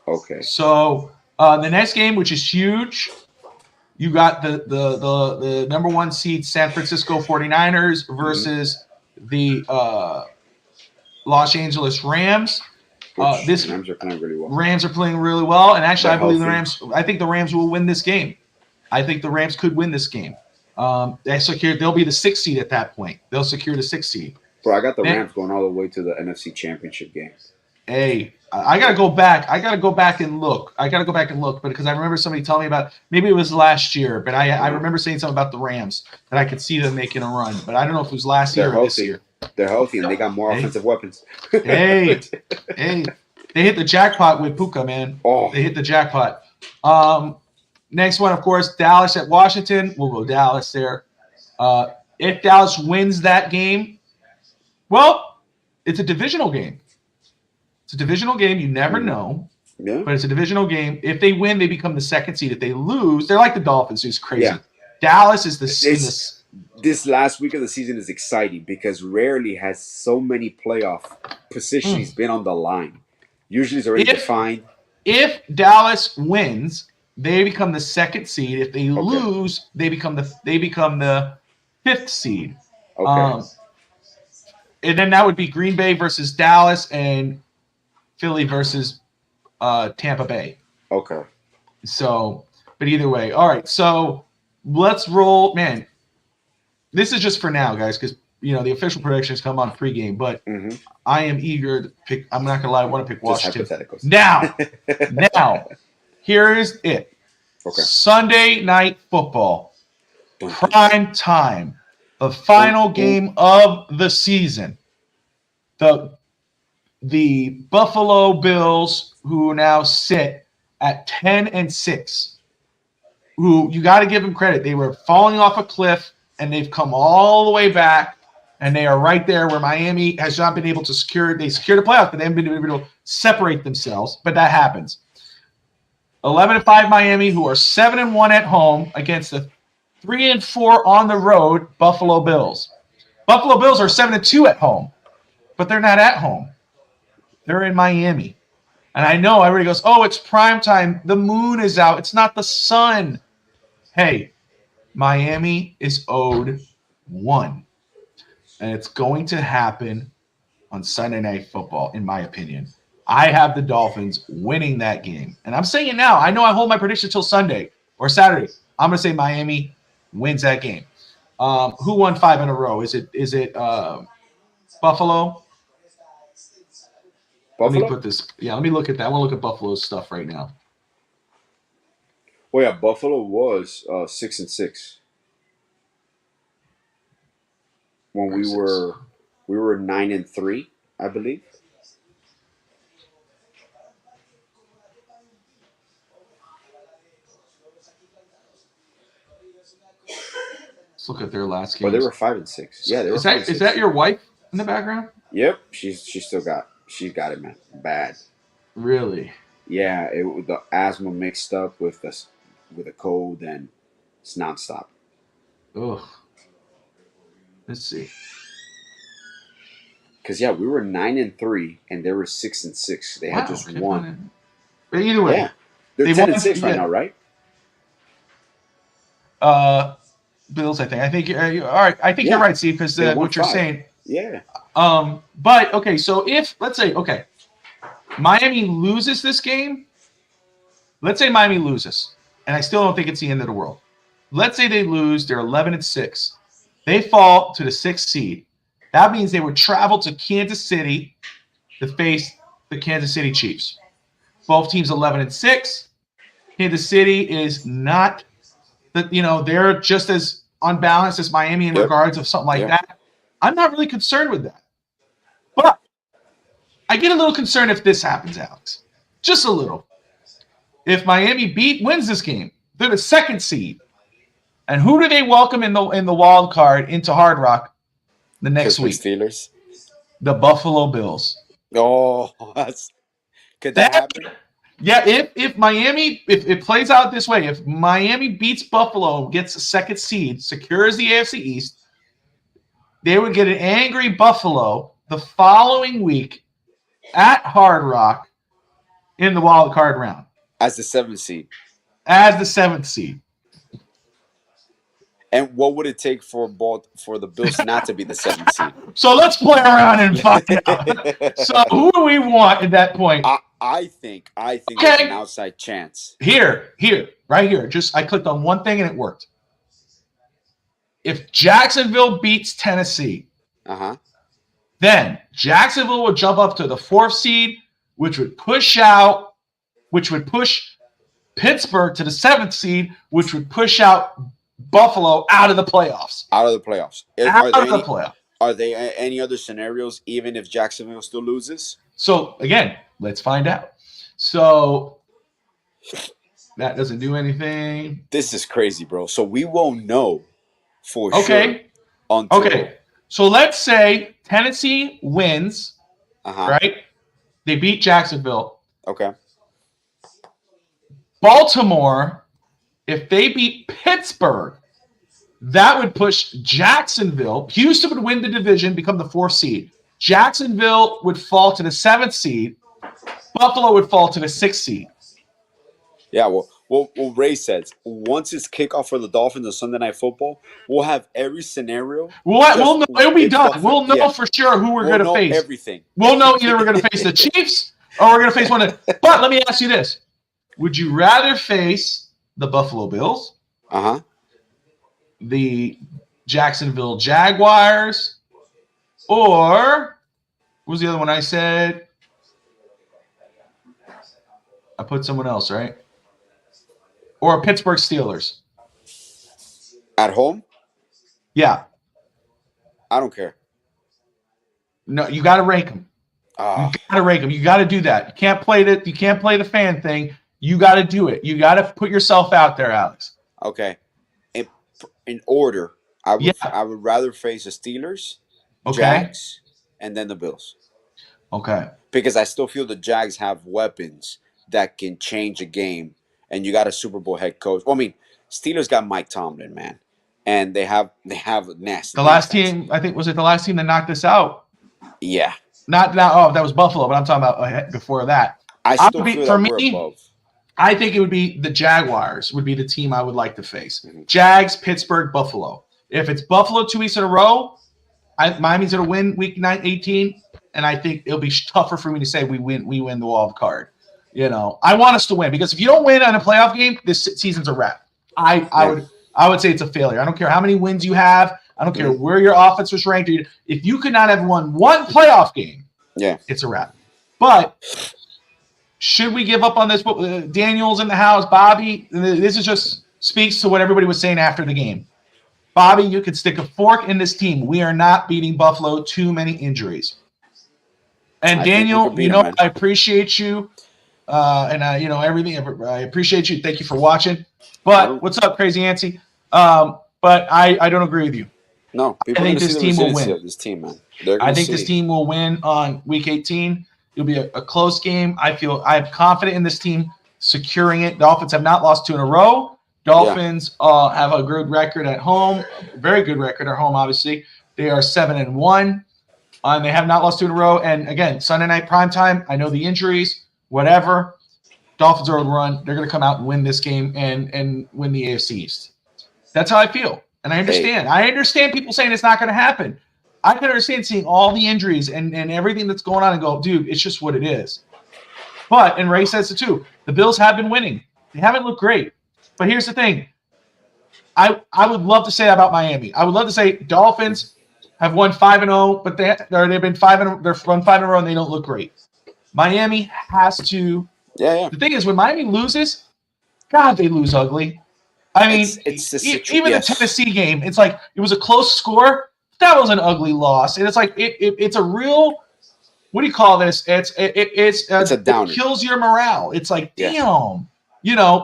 Okay. So the next game, which is huge, you got the number 1 seed San Francisco 49ers versus the Los Angeles Rams. Rams are playing really well. Rams are playing really well, and actually, I think the Rams will win this game. I think the Rams could win this game. They'll be the 6th seed at that point. They'll secure the 6th seed. Bro, I got the Rams going all the way to the NFC Championship game. Hey, I gotta go back. I gotta go back and look. But because I remember somebody telling me about, maybe it was last year, but I remember saying something about the Rams that I could see them making a run. But I don't know if it was last year or this year. They're healthy and they got more offensive weapons. hey, they hit the jackpot with Puka, man. Oh, they hit the jackpot. Next one, of course, Dallas at Washington. We'll go Dallas there. If Dallas wins that game, well, it's a divisional game. It's a divisional game. You never know. Yeah. But it's a divisional game. If they win, they become the 2nd seed. If they lose, they're like the Dolphins, who's crazy. Yeah. Dallas is this last week of the season is exciting because rarely has so many playoff positions been on the line. Usually it's already defined. If Dallas wins, they become the 2nd seed. If they lose, they become the 5th seed. Okay. And then that would be Green Bay versus Dallas and Philly versus Tampa Bay. Okay. So, but either way, all right. So let's roll, man. This is just for now, guys, because the official predictions come on pregame. But I am eager to pick. I'm not gonna lie, I want to pick Washington. Just hypotheticals. Now, here is it. Okay. Sunday night football, prime time, the final game of the season. The Buffalo Bills, who now sit at 10-6, who you got to give them credit. They were falling off a cliff, and they've come all the way back, and they are right there where Miami has not been able to secure. They secured a playoff, but they haven't been able to separate themselves. But that happens. 11-5 Miami, who are 7-1 at home against the 3-4 on the road Buffalo Bills. Buffalo Bills are 7-2 at home, but they're not at home. They're in Miami. And I know everybody goes, oh, it's prime time. The moon is out. It's not the sun. Hey, Miami is owed 1. And it's going to happen on Sunday Night Football, in my opinion. I have the Dolphins winning that game. And I'm saying it now. I know I hold my prediction till Sunday or Saturday. I'm going to say Miami wins that game. Who won 5 in a row? Is it Buffalo? Let me put this. Yeah, let me look at that. I want to look at Buffalo's stuff right now. Well, yeah, Buffalo was 6-6 when we were 9-3, I believe. Let's look at their last game. But they were 5-6. Yeah, they were. Is that your wife in the background? Yep, she's got it, man, bad. Really? Yeah, the asthma mixed up with a cold, and it's nonstop. Ugh. Let's see. Because we were 9-3, and they were 6-6. They had just won. But either way, yeah, they're 10-6 right now, right? Bills, I think. I think you're all right. I think you're right, Steve, because what you're saying. Yeah. But okay, so let's say Miami loses this game. Let's say Miami loses, and I still don't think it's the end of the world. Let's say they lose. They're 11-6. They fall to the 6th seed. That means they would travel to Kansas City to face the Kansas City Chiefs. Both teams 11-6. Kansas City is not they're just as unbalanced as Miami in regards of something like that. I'm not really concerned with that. But I get a little concerned if this happens, Alex. Just a little. If Miami wins this game, they're the 2nd seed. And who do they welcome in the wild card into Hard Rock the next week? Steelers. The Buffalo Bills. Oh, could that happen? Yeah, if Miami, if it plays out this way, if Miami beats Buffalo, gets the 2nd seed, secures the AFC East, they would get an angry Buffalo the following week at Hard Rock in the wild card round. As the 7th seed. As the 7th seed. And what would it take for the Bills not to be the 7th seed? So let's play around and find out. So who do we want at that point? I think there's an outside chance. Here, right here. I clicked on one thing and it worked. If Jacksonville beats Tennessee, then Jacksonville would jump up to the 4th seed, which would push Pittsburgh to the 7th seed, which would push out Buffalo out of the playoffs. Are there any other scenarios, even if Jacksonville still loses? So, again, let's find out. So, that doesn't do anything. This is crazy, bro. So, we won't know for sure. Okay. So, let's say Tennessee wins, right? They beat Jacksonville. Okay. Baltimore, if they beat Pittsburgh, that would push Jacksonville. Houston would win the division, become the 4th seed. Jacksonville would fall to the 7th seed. Buffalo would fall to the 6th seed. Yeah, well, Ray says, once it's kickoff for the Dolphins on Sunday Night Football, we'll have every scenario. We'll know. It'll be done. We'll know for sure who we're going to face. Everything. We'll know either we're going to face the Chiefs or we're going to face one of the. But let me ask you this. Would you rather face the Buffalo Bills, the Jacksonville Jaguars, or what was the other one I said? I put someone else, right? Or Pittsburgh Steelers. At home? Yeah. I don't care. No, you got to rank them. You got to rank them. You got to do that. You can't play the fan thing. You got to do it. You got to put yourself out there, Alex. Okay. In order, I would rather face the Steelers, Jags, and then the Bills. Okay. Because I still feel the Jags have weapons that can change a game, and you got a Super Bowl head coach. Well, I mean, Steelers got Mike Tomlin, man, and they have nasty. The last team, I think, was it the last team that knocked us out? Yeah. Not now. Oh, that was Buffalo, but I'm talking about before that. I still feel that we're above. I think it would be the Jaguars would be the team I would like to face. Jags, Pittsburgh, Buffalo. If it's Buffalo 2 weeks in a row, Miami's going to win week 18, and I think it'll be tougher for me to say we win the wild card. You know, I want us to win because if you don't win on a playoff game, this season's a wrap. I would say it's a failure. I don't care how many wins you have. I don't care where your offense was ranked. If you could not have won one playoff game, it's a wrap. But should we give up on this? Daniel's in the house. Bobby, this is just speaks to what everybody was saying after the game. Bobby, you could stick a fork in this team. We are not beating Buffalo. Too many injuries. And Daniel, I appreciate you. And everything. I appreciate you. Thank you for watching. But what's up, Crazy Antsy? But I don't agree with you. No, I think this team will win. This team, man. I think this team will win on week 18. It'll be a close game. I'm confident in this team securing it. Dolphins have not lost 2 in a row. Dolphins have a good record at home, very good record at home. Obviously, they are 7-1, and they have not lost 2 in a row. And again, Sunday night primetime. I know the injuries, whatever. Dolphins are on the run. They're going to come out and win this game and win the AFC East. That's how I feel, and I understand. I understand people saying it's not going to happen. I can understand seeing all the injuries and everything that's going on and go, dude, it's just what it is. But, and Ray says it too, the Bills have been winning. They haven't looked great. But here's the thing. I would love to say that about Miami. I would love to say Dolphins have won 5-0, but they've been 5-0. They're won 5 in a row and they don't look great. Miami has to. Yeah. The thing is, when Miami loses, God, they lose ugly. I mean, even the Tennessee game, it's like it was a close score. That was an ugly loss, and it's like it's a real. What do you call this? It's a downer. It kills your morale. It's like damn,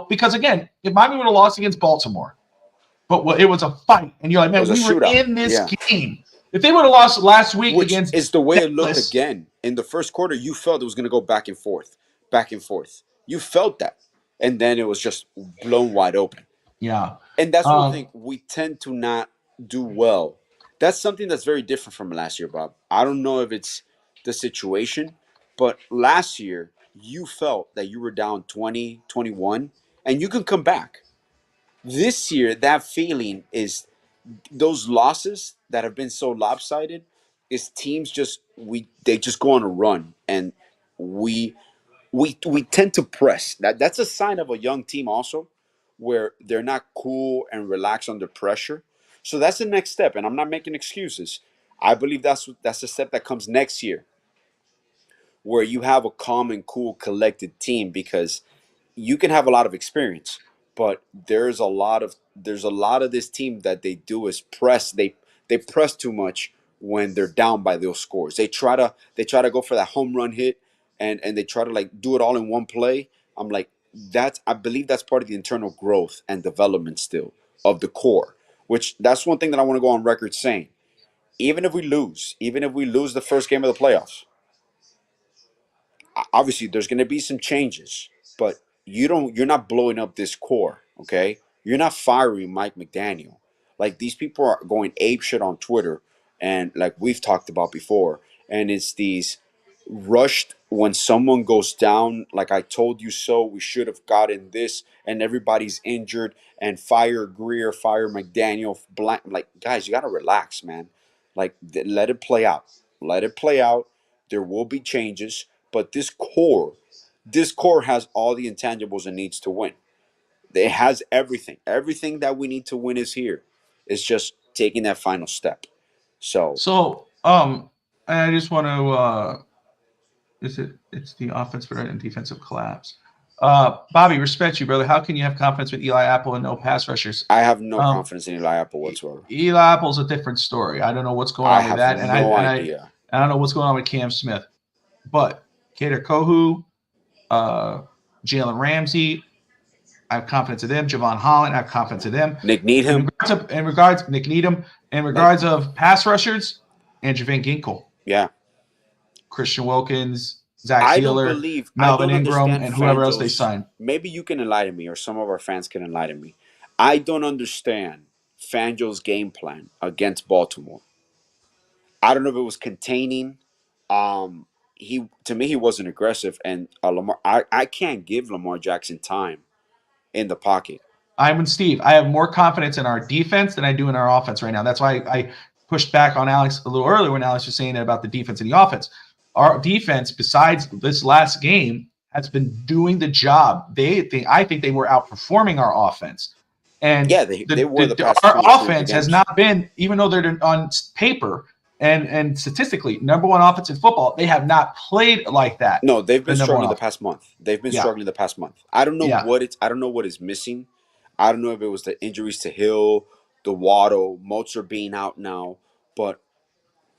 because again, if Miami would have lost against Baltimore, but it was a fight, and you're like, man, we were in this game. If they would have lost last week against, is the way it looked again in the first quarter. You felt it was going to go back and forth. You felt that, and then it was just blown wide open. Yeah, and that's one thing we tend to not do well. That's something that's very different from last year, Bob. I don't know if it's the situation, but last year you felt that you were down 20, 21, and you can come back. This year, that feeling is those losses that have been so lopsided is teams they just go on a run, and we tend to press. That's a sign of a young team also, where they're not cool and relaxed under pressure. So that's the next step, and I'm not making excuses. I believe that's the step that comes next year, where you have a calm and cool, collected team, because you can have a lot of experience, but there's a lot of this team that they do is press. They press too much when they're down by those scores. They try to go for that home run hit, and they try to like do it all in one play. I'm like, I believe that's part of the internal growth and development still of the core, which that's one thing that I want to go on record saying. Even if we lose the first game of the playoffs, obviously there's going to be some changes, but you're not blowing up this core, okay? You're not firing Mike McDaniel. Like, these people are going apeshit on Twitter, and like we've talked about before, and it's these rushed when someone goes down, like, I told you so, we should have gotten this, and everybody's injured, and fire Greer, fire McDaniel, like, guys, you got to relax, man. Like, let it play out. There will be changes, but this core, this core has all the intangibles it needs to win. It has everything. Everything that we need to win is here. It's just taking that final step. So So, I just want to it's the offense for and defensive collapse. Bobby, respect you, brother. How can you have confidence with Eli Apple and no pass rushers? I have no confidence in Eli Apple whatsoever. Eli Apple's a different story. I don't know what's going on with that, and I don't know what's going on with Cam Smith. But Kader Kohu, Jalen Ramsey, I have confidence in them. Javon Holland, I have confidence in them. Nick Needham. Nick Needham. In regards of pass rushers, Andrew Van Ginkel. Yeah. Christian Wilkins, Zach Sealer, Melvin Ingram, and whoever else they signed. Maybe you can enlighten me, or some of our fans can enlighten me. I don't understand Fangio's game plan against Baltimore. I don't know if it was containing. To me, he wasn't aggressive, and Lamar. I can't give Lamar Jackson time in the pocket. I'm with Steve. I have more confidence in our defense than I do in our offense right now. That's why I pushed back on Alex a little earlier when Alex was saying about the defense and the offense. Our defense, besides this last game, has been doing the job. I think they were outperforming our offense. And yeah, they were our offense has not been, even though they're on paper and statistically number one offense in football, they have not played like that. No, they've been struggling the past month. Struggling the past month. I don't know I don't know what is missing. I don't know if it was the injuries to Hill, the Waddle, Mozart being out now, but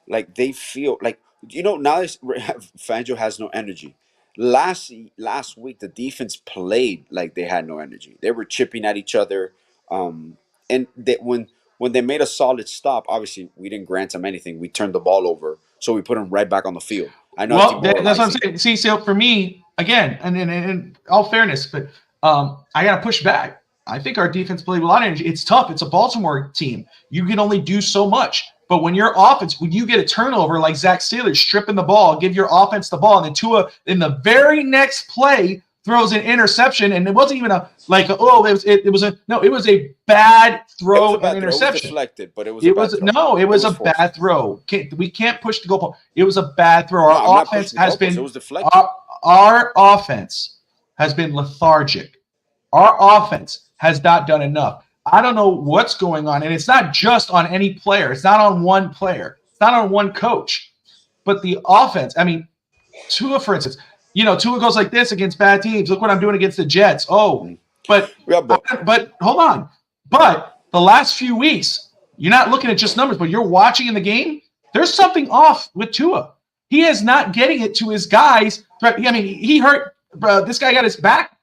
like they feel like now Fangio has no energy. Last week the defense played like they had no energy. They were chipping at each other, and when they made a solid stop, obviously we didn't grant them anything. We turned the ball over, so we put them right back on the field. I know. Well, that's what I'm saying. See, so for me, again, and in all fairness, but I got to push back. I think our defense played with a lot of energy. It's tough. It's a Baltimore team. You can only do so much. But when your offense, when you get a turnover like Zach Sealer stripping the ball, give your offense the ball, and then Tua in the very next play throws an interception, and it wasn't even it was a bad throw and interception. It was deflected, but it was a bad throw. We can't push the goalpost. It was a bad throw. Our offense has been our offense has been lethargic. Our offense has not done enough. I don't know what's going on, and it's not just on any player. It's not on one player. It's not on one coach. But the offense, I mean, Tua, for instance, Tua goes like this against bad teams. Look what I'm doing against the Jets. Oh, but hold on. But the last few weeks, you're not looking at just numbers, but you're watching in the game. There's something off with Tua. He is not getting it to his guys. I mean, he hurt. This guy got his back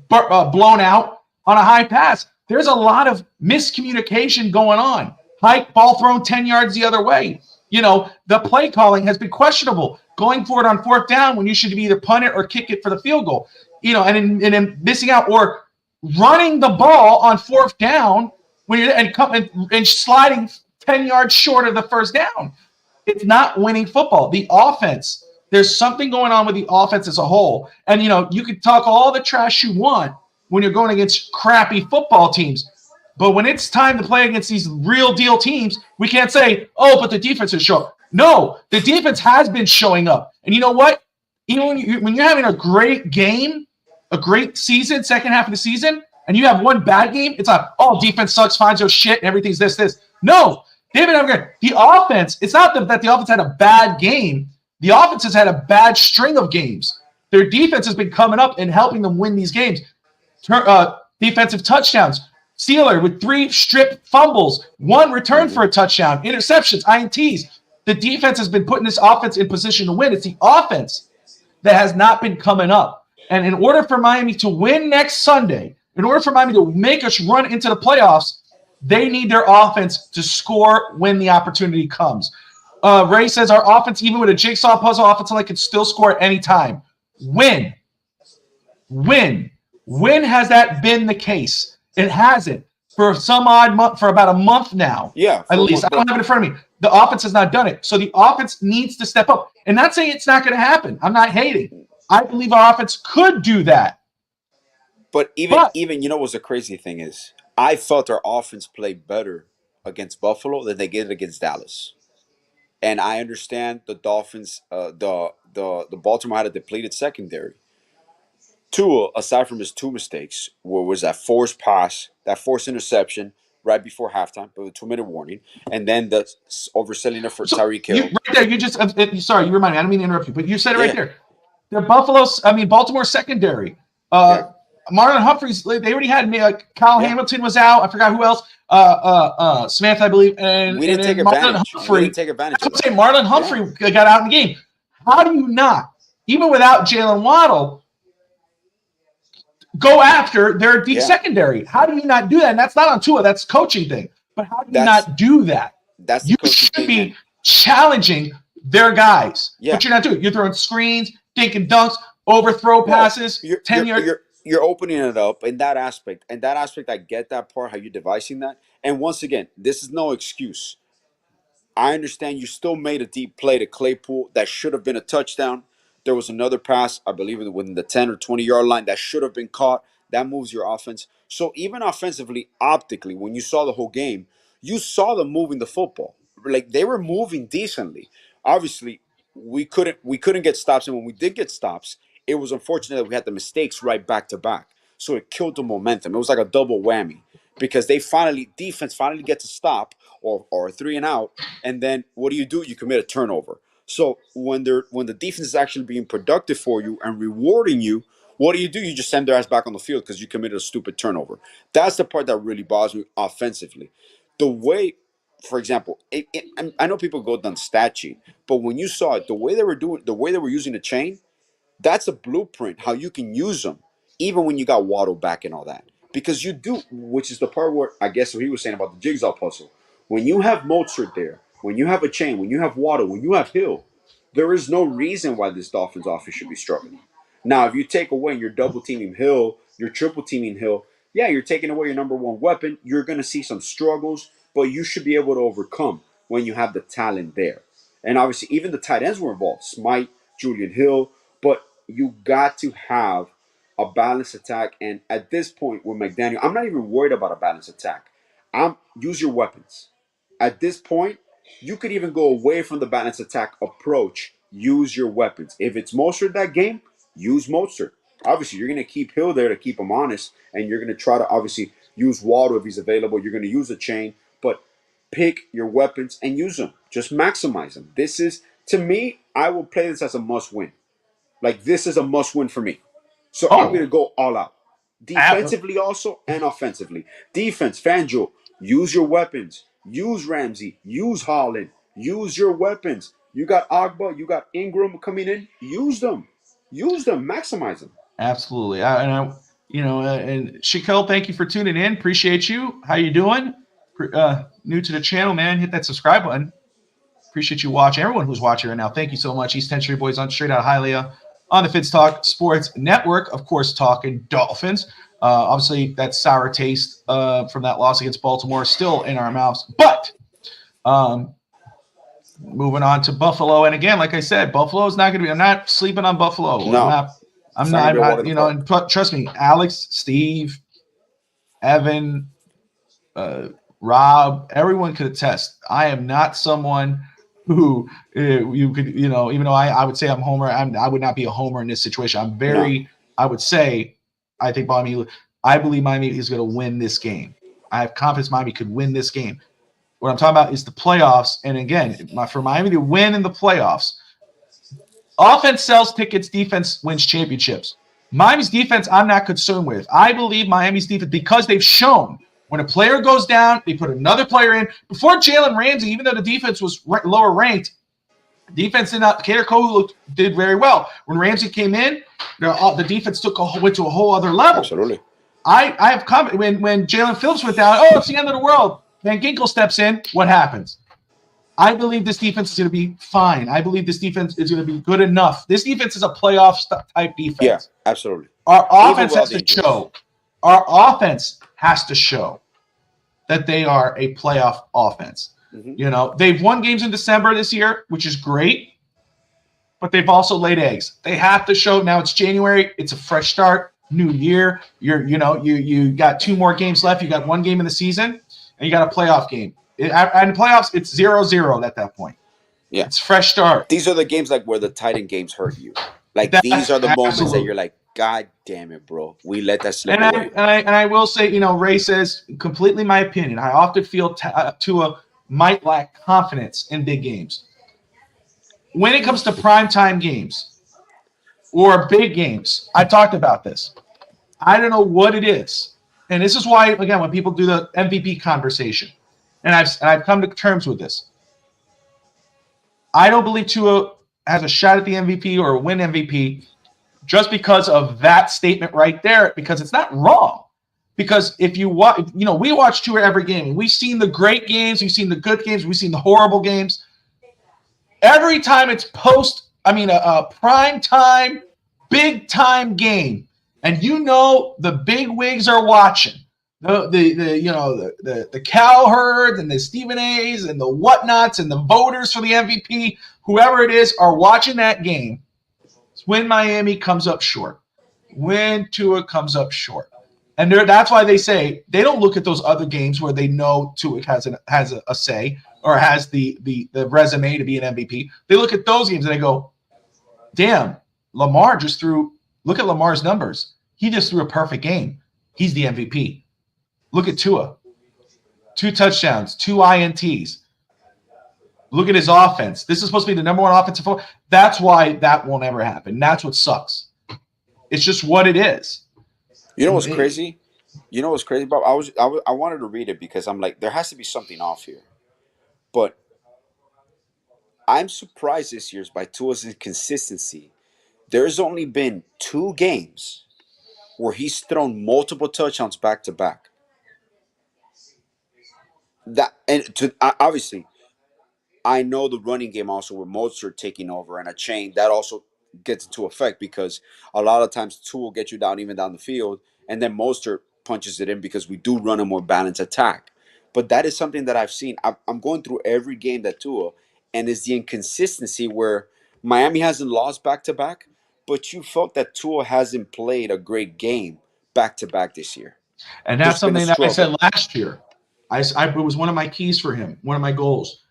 blown out on a high pass. There's a lot of miscommunication going on. Hike, ball thrown 10 yards the other way. The play calling has been questionable. Going for it on fourth down when you should either punt it or kick it for the field goal. And then missing out or running the ball on fourth down when you're and sliding 10 yards short of the first down. It's not winning football. The offense, there's something going on with the offense as a whole. And you could talk all the trash you want when you're going against crappy football teams. But when it's time to play against these real deal teams, we can't say, oh, but the defense is showing up. No, the defense has been showing up. And you know what? Even when you're having a great game, a great season, second half of the season, and you have one bad game, it's like, oh, defense sucks, finds your shit, and everything's this. No, they've been having great. The offense, it's not that the offense had a bad game. The offense has had a bad string of games. Their defense has been coming up and helping them win these games. Defensive touchdowns. Steeler with 3 strip fumbles, 1 return for a touchdown, interceptions, INTs. The defense has been putting this offense in position to win. It's the offense that has not been coming up. And in order for Miami to win next Sunday, in order for Miami to make us run into the playoffs, they need their offense to score when the opportunity comes. Ray says our offense, even with a jigsaw puzzle offense, can still score at any time. When has that been the case? It hasn't for some odd month, for about a month now. Yeah. At least. I don't have it in front of me. The offense has not done it. So the offense needs to step up. And not saying it's not going to happen. I'm not hating. I believe our offense could do that. But even what's the crazy thing is, I felt our offense played better against Buffalo than they did against Dallas. And I understand the Dolphins, the Baltimore had a depleted secondary. Tua, aside from his 2 mistakes, was that forced pass, that forced interception right before halftime, with a 2-minute warning, and then the overselling it for Tyreek Hill. Right there, you just sorry, you remind me. I don't mean to interrupt you, but you said it right Yeah. there. The Baltimore secondary. Marlon Humphreys, they already had Kyle Hamilton was out. I forgot who else. Smith, I believe, and we didn't take advantage. We didn't take advantage. I would say Marlon Humphrey got out in the game. How do you not, even without Jalen Waddle, go after their deep secondary? How do you not do that? And that's not on Tua. That's a coaching thing. But how do you not do that? That's you should be challenging their guys. Yeah. But you're not doing it. You're throwing screens, dinking dunks, overthrow passes, 10 yards. You're opening it up in that aspect. And that aspect, I get that part, how you're devising that. And once again, this is no excuse. I understand you still made a deep play to Claypool that should have been a touchdown. There was another pass, I believe, within the 10 or 20-yard line that should have been caught. That moves your offense. So even offensively, optically, when you saw the whole game, you saw them moving the football. Like, they were moving decently. Obviously, we couldn't get stops, and when we did get stops, it was unfortunate that we had the mistakes right back to back. So it killed the momentum. It was like a double whammy because defense finally gets a stop or a 3 and out, and then what do? You commit a turnover. So when the defense is actually being productive for you and rewarding you, what do? You just send their ass back on the field because you committed a stupid turnover. That's the part that really bothers me offensively. The way, for example, I know people go down stat sheet, but when you saw it, the way they were using the chain, that's a blueprint how you can use them, even when you got Waddle back and all that. Because you do, which is the part where I guess what he was saying about the jigsaw puzzle. When you have Mozart there, when you have a chain, when you have Waddle, when you have Hill, there is no reason why this Dolphins offense should be struggling. Now, if you take away and you're double teaming Hill, you're triple teaming Hill, yeah, you're taking away your number one weapon. You're going to see some struggles, but you should be able to overcome when you have the talent there. And obviously, even the tight ends were involved. Smite, Julian Hill, but you got to have a balanced attack. And at this point with McDaniel, I'm not even worried about a balanced attack. Use your weapons. At this point, you could even go away from the balanced attack approach. Use your weapons. If it's Mostert that game, use Mostert. Obviously, you're going to keep Hill there to keep him honest, and you're going to try to obviously use Waddle if he's available. You're going to use a chain, but pick your weapons and use them. Just maximize them. This is, to me, I will play this as a must-win. Like, this is a must-win for me. So I'm going to go all out. Defensively also and offensively. Defense, FanDuel, use your weapons. Use Ramsey. Use Holland. Use your weapons. You got Agba. You got Ingram coming in. Use them. Use them. Maximize them. Absolutely. And Shaquille, thank you for tuning in. Appreciate you. How you doing? New to the channel, man. Hit that subscribe button. Appreciate you watching. Everyone who's watching right now, thank you so much. East 10th Street Boys on Straight Out Hialeah on the Fitz Talk Sports Network. Of course, talking Dolphins. Obviously, that sour taste from that loss against Baltimore still in our mouths. But moving on to Buffalo. And again, like I said, Buffalo is not going to be – I'm not sleeping on Buffalo. No. I'm not and trust me, Alex, Steve, Evan, Rob, everyone could attest. I am not someone who you could, even though I would say I'm Homer, I would not be a Homer in this situation. I'm very, I would say, I believe Miami is going to win this game. I have confidence Miami could win this game. What I'm talking about is the playoffs. And again, for Miami to win in the playoffs, offense sells tickets, defense wins championships. Miami's defense, I'm not concerned with. I believe Miami's defense, because they've shown when a player goes down, they put another player in. Before Jalen Ramsey, even though the defense was lower ranked, defense did not. Kader Kohou did very well. When Ramsey came in, the defense went to a whole other level. Absolutely. I have confidence. When Jalen Phillips went down, it's the end of the world. Van Ginkel steps in. What happens? I believe this defense is going to be fine. I believe this defense is going to be good enough. This defense is a playoff type defense. Yeah, absolutely. Our offense has to show. Our offense has to show that they are a playoff offense. Mm-hmm. They've won games in December this year, which is great, but they've also laid eggs. They have to show. Now it's January. It's a fresh start, new year. You got 2 more games left. You got 1 game in the season, and you got a playoff game. And in playoffs, it's 0-0 at that point. Yeah, it's fresh start. These are the games like where the tight end games hurt you. Like these are the moments that you're like, God damn it, bro. We let that slip And away. I will say, Ray says completely my opinion. I often feel Tua might lack confidence in big games. When it comes to primetime games or big games, I talked about this. I don't know what it is. And this is why, again, when people do the MVP conversation, and I've come to terms with this. I don't believe Tua has a shot at the MVP or a win MVP just because of that statement right there, because it's not wrong. Because if you watch, we watch Tua every game. We've seen the great games, we've seen the good games, we've seen the horrible games. Every time it's a prime time, big time game, and the big wigs are watching. The Cowherds and the Stephen A's and the whatnots and the voters for the MVP, whoever it is, are watching that game. It's when Miami comes up short, when Tua comes up short. And that's why they say they don't look at those other games where they know Tua has a say or has the resume to be an MVP. They look at those games and they go, damn, Lamar just threw – look at Lamar's numbers. He just threw a perfect game. He's the MVP. Look at Tua. 2 touchdowns, 2 INTs. Look at his offense. This is supposed to be the number one offensive – that's why that won't ever happen. That's what sucks. It's just what it is. You know what's crazy? Bob? I wanted to read it because I'm like, there has to be something off here. But I'm surprised this year by Tua's inconsistency. There's only been 2 games where he's thrown multiple touchdowns back to back. Obviously, I know the running game also with Mostert taking over and a chain that also gets into effect because a lot of times Tua will get you down the field, and then Mostert punches it in because we do run a more balanced attack. But that is something that I've seen. I'm going through every game that Tua, and it's the inconsistency where Miami hasn't lost back to back, but you felt that Tua hasn't played a great game back to back this year. And that's something that I said last year. It was one of my keys for him, one of my goals.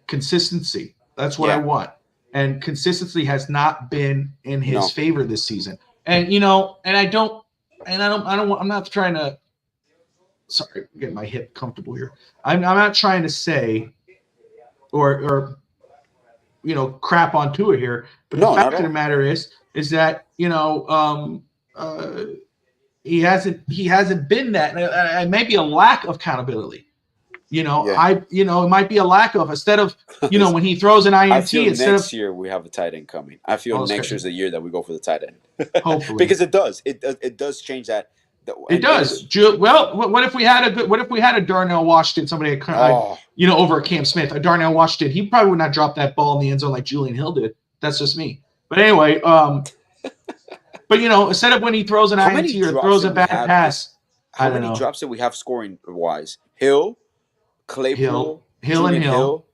Consistency. That's what I want. And consistency has not been in his favor this season. And I'm not trying to get my hip comfortable here. I'm not trying to say or crap on Tua here, but the fact of the matter is that he hasn't been that. And it may be a lack of accountability. It might be a lack of, instead of, when he throws an INT. I feel next year we have a tight end coming. I feel next year's the year that we go for the tight end. Hopefully. Because it does change that. It does. Well, what if we had a Darnell Washington, somebody over at Cam Smith, a Darnell Washington, he probably would not drop that ball in the end zone like Julian Hill did. That's just me. But anyway, instead of when he throws an INT or throws a bad pass, how many drops did we have scoring wise? Hill, Claypool, Julian Hill,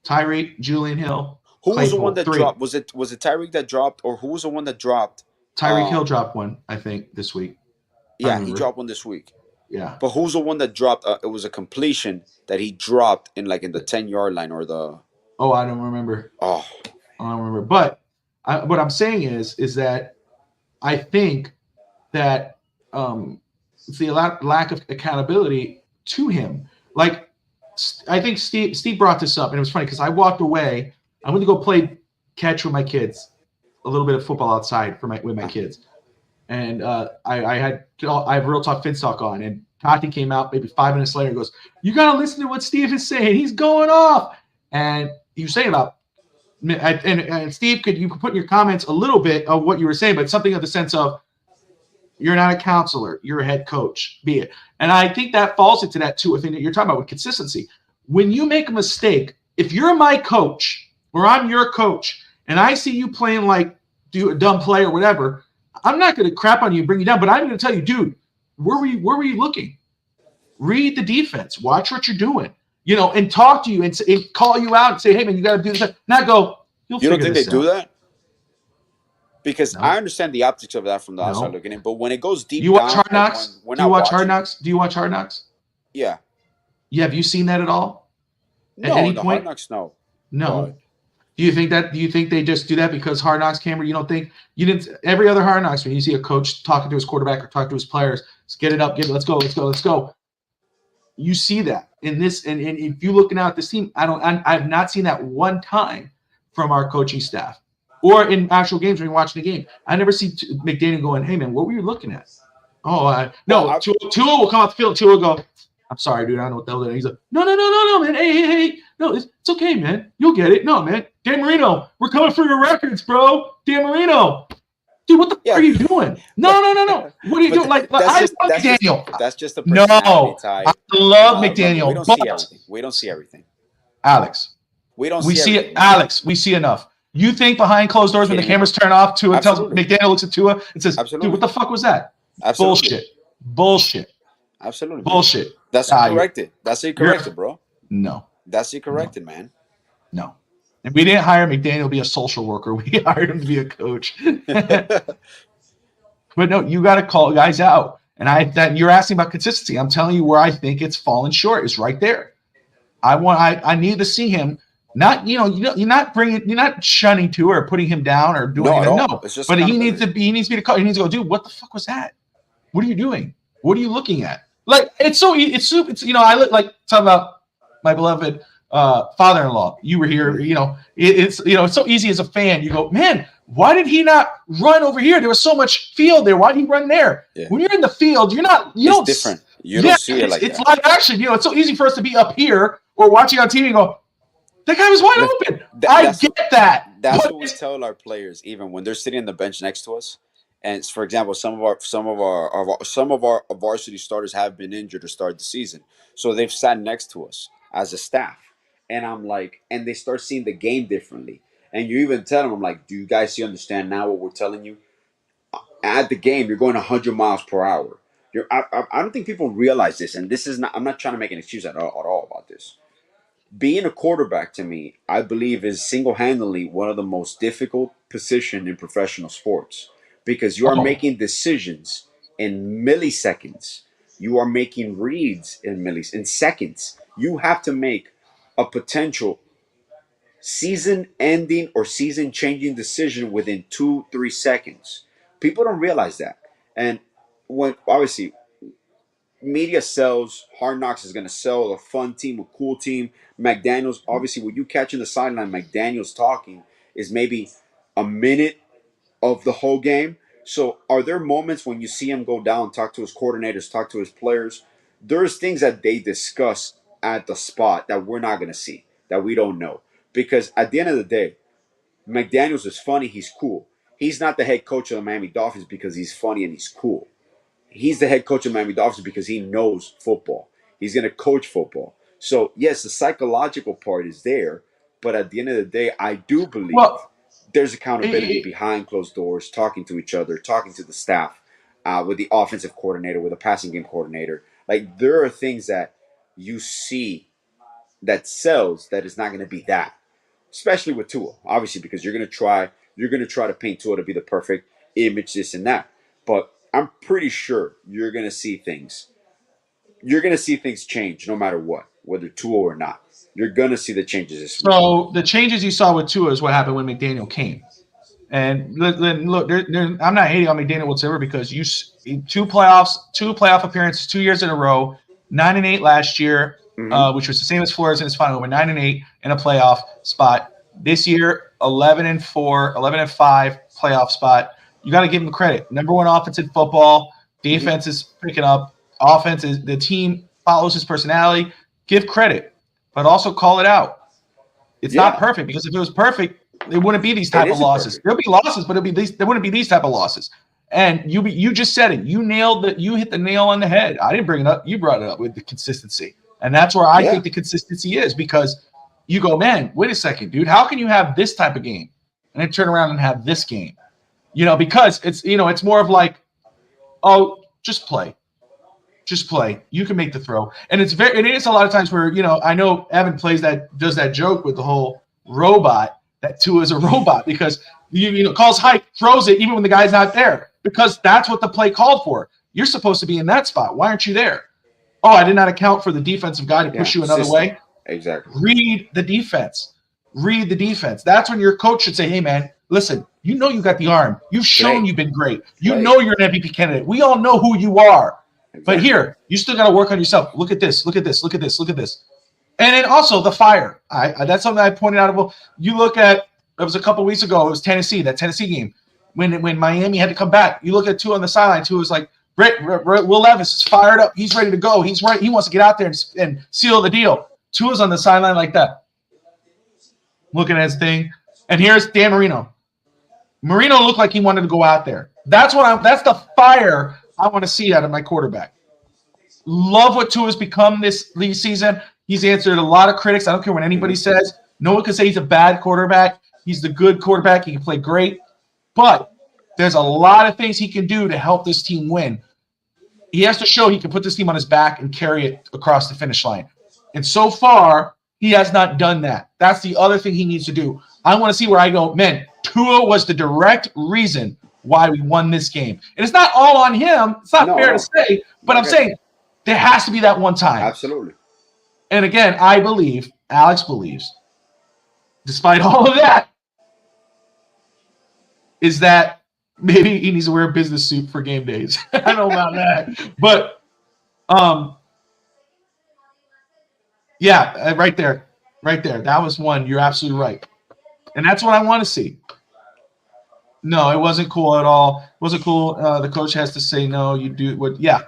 Tyreek, Julian Hill. Who was the one that dropped? Was it Tyreek that dropped, or who was the one that dropped? Tyreek Hill dropped one, I think, this week. Yeah, he dropped one this week. Yeah, but who's the one that dropped? It was a completion that he dropped in the 10-yard line or the. Oh, I don't remember. Oh, I don't remember. But what I'm saying is that I think that it's the lack of accountability to him. Like, I think Steve brought this up, and it was funny because I walked away. I went to go play catch with my kids, a little bit of football outside with my kids, and I have Real Talk Finstock on, and Tati came out maybe 5 minutes later and goes, "You gotta listen to what Steve is saying. He's going off." And he was saying about, and Steve, you could put in your comments a little bit of what you were saying, but something of the sense of, you're not a counselor, you're a head coach, be it. And I think that falls into that too, a thing that you're talking about with consistency. When you make a mistake, if you're my coach or I'm your coach and I see you playing like do a dumb play or whatever, I'm not going to crap on you and bring you down, but I'm going to tell you, dude, where were you looking? Read the defense, watch what you're doing, and talk to you and call you out and say, hey man, you got to do this. Not go, you don't think they do that? Because I understand the optics of that from the outside looking in, but when it goes deep, you watch Hard Knocks? Do you watch Hard Knocks? Do you watch Hard Knocks? Yeah. Yeah. Have you seen that at all? No, Hard Knocks, no. No. Do you think they just do that because Hard Knocks, Cameron? You don't think you didn't? Every other Hard Knocks, when you see a coach talking to his quarterback or talking to his players, get it up, let's go. You see that in this, and if you're looking out at this team, I've not seen that one time from our coaching staff or in actual games when you're watching the game. I never see McDaniel going, "Hey man, what were you looking at?" Oh, no. Tua will come out the field. Tua will go, "I'm sorry, dude. I don't know what the hell that is." He's like, no, man. Hey. No, it's okay, man. You'll get it. No, man. Dan Marino, we're coming for your records, bro. Dan Marino. Dude, what the fuck are you doing? No. What are you doing? Like, I love McDaniel. That's just the personality type. I love McDaniel. We don't see everything. Alex. We see it. Alex, we see enough. You think behind closed doors when the cameras turn off, Tua tells McDaniel looks at Tua and says, "Dude, what the fuck was that?" Absolutely. Bullshit. Absolutely. Bullshit. That's corrected. That's incorrected, bro. No. That's incorrected, man. No. And we didn't hire McDaniel to be a social worker. We hired him to be a coach. But no, you got to call guys out. And you're asking about consistency. I'm telling you where I think it's fallen short is right there. I need to see him. Not, you're not shunning to or putting him down or doing anything. No. But he needs to be the coach. He needs to go, dude, what the fuck was that? What are you doing? What are you looking at? Like, it's I look like talking about my beloved father-in-law. You were here, it's so easy as a fan. You go, man, why did he not run over here? There was so much field there. Why did he run there? Yeah. When you're in the field, it's different. You don't see it like that. It's live action. It's so easy for us to be up here or watching on TV and go, that guy was wide open. I get that. That's what we tell our players, even when they're sitting on the bench next to us. And for example, some of our varsity starters have been injured to start the season, so they've sat next to us as a staff. And I'm like, and they start seeing the game differently. And you even tell them, I'm like, do you guys understand now what we're telling you? At the game, you're going 100 miles per hour. I don't think people realize this, and this is not. I'm not trying to make an excuse at all about this. Being a quarterback, to me, I believe is single-handedly one of the most difficult positions in professional sports, because you are making decisions in milliseconds. You are making reads in seconds. You have to make a potential season-ending or season-changing decision within 2-3 seconds. People don't realize that. And when obviously media sells, Hard Knocks is going to sell a fun team, a cool team. McDaniels, obviously, when you catch in the sideline, McDaniels talking is maybe a minute of the whole game. So are there moments when you see him go down, talk to his coordinators, talk to his players? There's things that they discuss at the spot that we're not going to see, that we don't know. Because at the end of the day, McDaniels is funny, he's cool. He's not the head coach of the Miami Dolphins because he's funny and he's cool. He's the head coach of Miami Dolphins because he knows football. He's going to coach football. So, yes, the psychological part is there. But at the end of the day, I do believe there's accountability behind closed doors, talking to each other, talking to the staff, with the offensive coordinator, with the passing game coordinator. Like, there are things that you see that sells that is not going to be that. Especially with Tua, obviously, because you're going to try to paint Tua to be the perfect image, this and that. But I'm pretty sure you're going to see things. You're going to see things change no matter what, whether Tua or not. You're going to see the changes this week. So the changes you saw with Tua is what happened when McDaniel came. And look, I'm not hating on McDaniel whatsoever, because two playoff appearances 2 years in a row, 9-8 last year, which was the same as Flores in his final, over 9-8 in a playoff spot. This year, 11-4, 11-5 playoff spot. You got to give him credit. Number one offense in football. Defense is picking up. Offense is, the team follows his personality. Give credit, but also call it out. It's not perfect, because if it was perfect, it wouldn't be these type of losses. There'll be losses, but there wouldn't be these type of losses. And you just said it. You hit the nail on the head. I didn't bring it up. You brought it up with the consistency. And that's where I think the consistency is, because you go, man, wait a second, dude. How can you have this type of game and then turn around and have this game? Because it's more of like, oh, just play. Just play. You can make the throw. And it is a lot of times where, I know Evan does that joke with the whole robot, that Tua is a robot, because calls hike, throws it even when the guy's not there, because that's what the play called for. You're supposed to be in that spot. Why aren't you there? Oh, I did not account for the defensive guy to push you another way. Exactly. Read the defense. read the defense. That's when your coach should say, hey, man, listen, you know you got the arm. You've shown you've been great. You know you're an MVP candidate. We all know who you are. Exactly. But here, you still got to work on yourself. Look at this. Look at this. Look at this. Look at this. And then also the fire. That's something I pointed out. Well, you look at – it was a couple weeks ago. It was Tennessee, that Tennessee game. When Miami had to come back, you look at Tua on the sideline. Tua was like, Will Levis is fired up. He's ready to go. He's right. He wants to get out there and seal the deal. Tua's on the sideline like that, looking at his thing. And here's Dan Marino. Marino looked like he wanted to go out there. That's the fire I want to see out of my quarterback. Love what Tua's become this league season. He's answered a lot of critics. I don't care what anybody says. No one can say he's a bad quarterback. He's the good quarterback. He can play great. But there's a lot of things he can do to help this team win. He has to show he can put this team on his back and carry it across the finish line. And so far, he has not done that. That's the other thing he needs to do. I want to see where I go, man, Tua was the direct reason why we won this game. And it's not all on him. It's not fair to say, but I'm saying there has to be that one time. Absolutely. And again, Alex believes, despite all of that, is that maybe he needs to wear a business suit for game days. I don't know about that. But, yeah, right there. Right there. That was one. You're absolutely right. And that's what I want to see. No, it wasn't cool at all. It wasn't cool. The coach has to say, no, you do what. Yeah.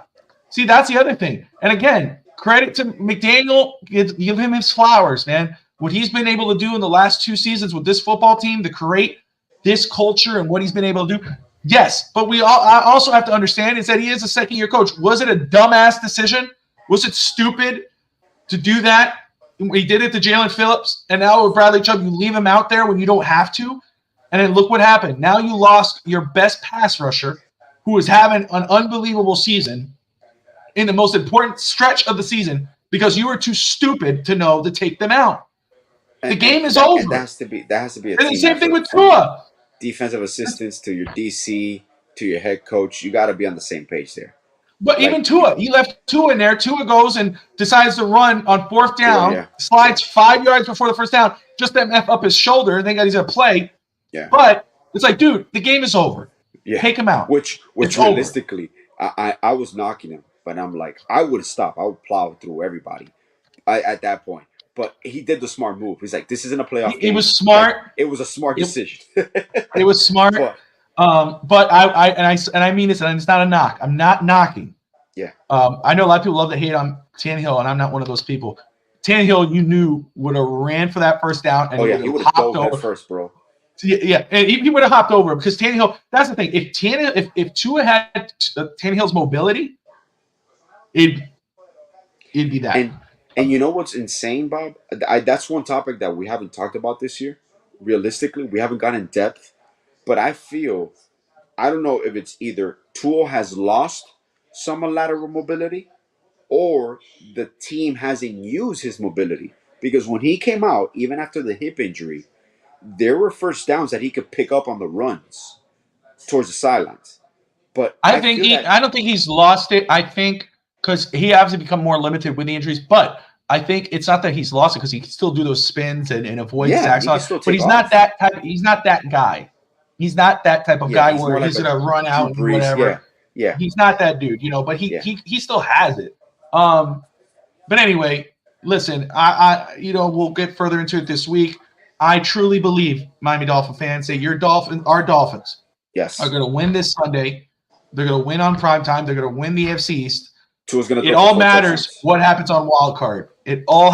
See, that's the other thing. And again, credit to McDaniel. Give him his flowers, man. What he's been able to do in the last 2 seasons with this football team to create this culture and what he's been able to do. Yes, but I also have to understand is that he is a second-year coach. Was it a dumbass decision? Was it stupid to do that? He did it to Jalen Phillips, and now with Bradley Chubb, you leave him out there when you don't have to. And then look what happened. Now you lost your best pass rusher, who is having an unbelievable season in the most important stretch of the season because you were too stupid to know to take them out. The game is over. That has to be a and the same thing with Tua. Defensive assistants to your DC, to your head coach. You got to be on the same page there. But even Tua, he left Tua in there. Tua goes and decides to run on 4th down, slides 5 yards before the first down, just to F up his shoulder. Thank God he's going to play. Yeah. But it's like, dude, the game is over. Yeah. Take him out. Which realistically, I was knocking him, but I'm like, I would stop. I would plow through everybody at that point. But he did the smart move. He's like, this isn't a playoff game. It was smart. Like, it was a smart decision. It was smart. But I mean this, and it's not a knock. I'm not knocking. Yeah. I know a lot of people love to hate on Tannehill, and I'm not one of those people. Tannehill, you knew, would have ran for that first down, and he would have dove over first, bro. Yeah, and he would have hopped over because Tannehill. That's the thing. If Tua had Tannehill's mobility, it'd be that. And you know what's insane, Bob? That's one topic that we haven't talked about this year. Realistically, we haven't gone in depth. But I don't know if it's either Tua has lost some lateral mobility or the team hasn't used his mobility. Because when he came out, even after the hip injury, there were first downs that he could pick up on the runs towards the sidelines. But I don't think he's lost it. I think because he obviously become more limited with the injuries, but I think it's not that he's lost it because he can still do those spins and avoid sacks. But he's not that type. He's not that guy. He's not that type of guy where he's gonna run out and whatever. Yeah. He's not that dude, but he still has it. But anyway, listen, I we'll get further into it this week. I truly believe, Miami Dolphin fans, that our Dolphins are going to win this Sunday. They're going to win on primetime. They're going to win the AFC East. It all matters what happens on wild card. It all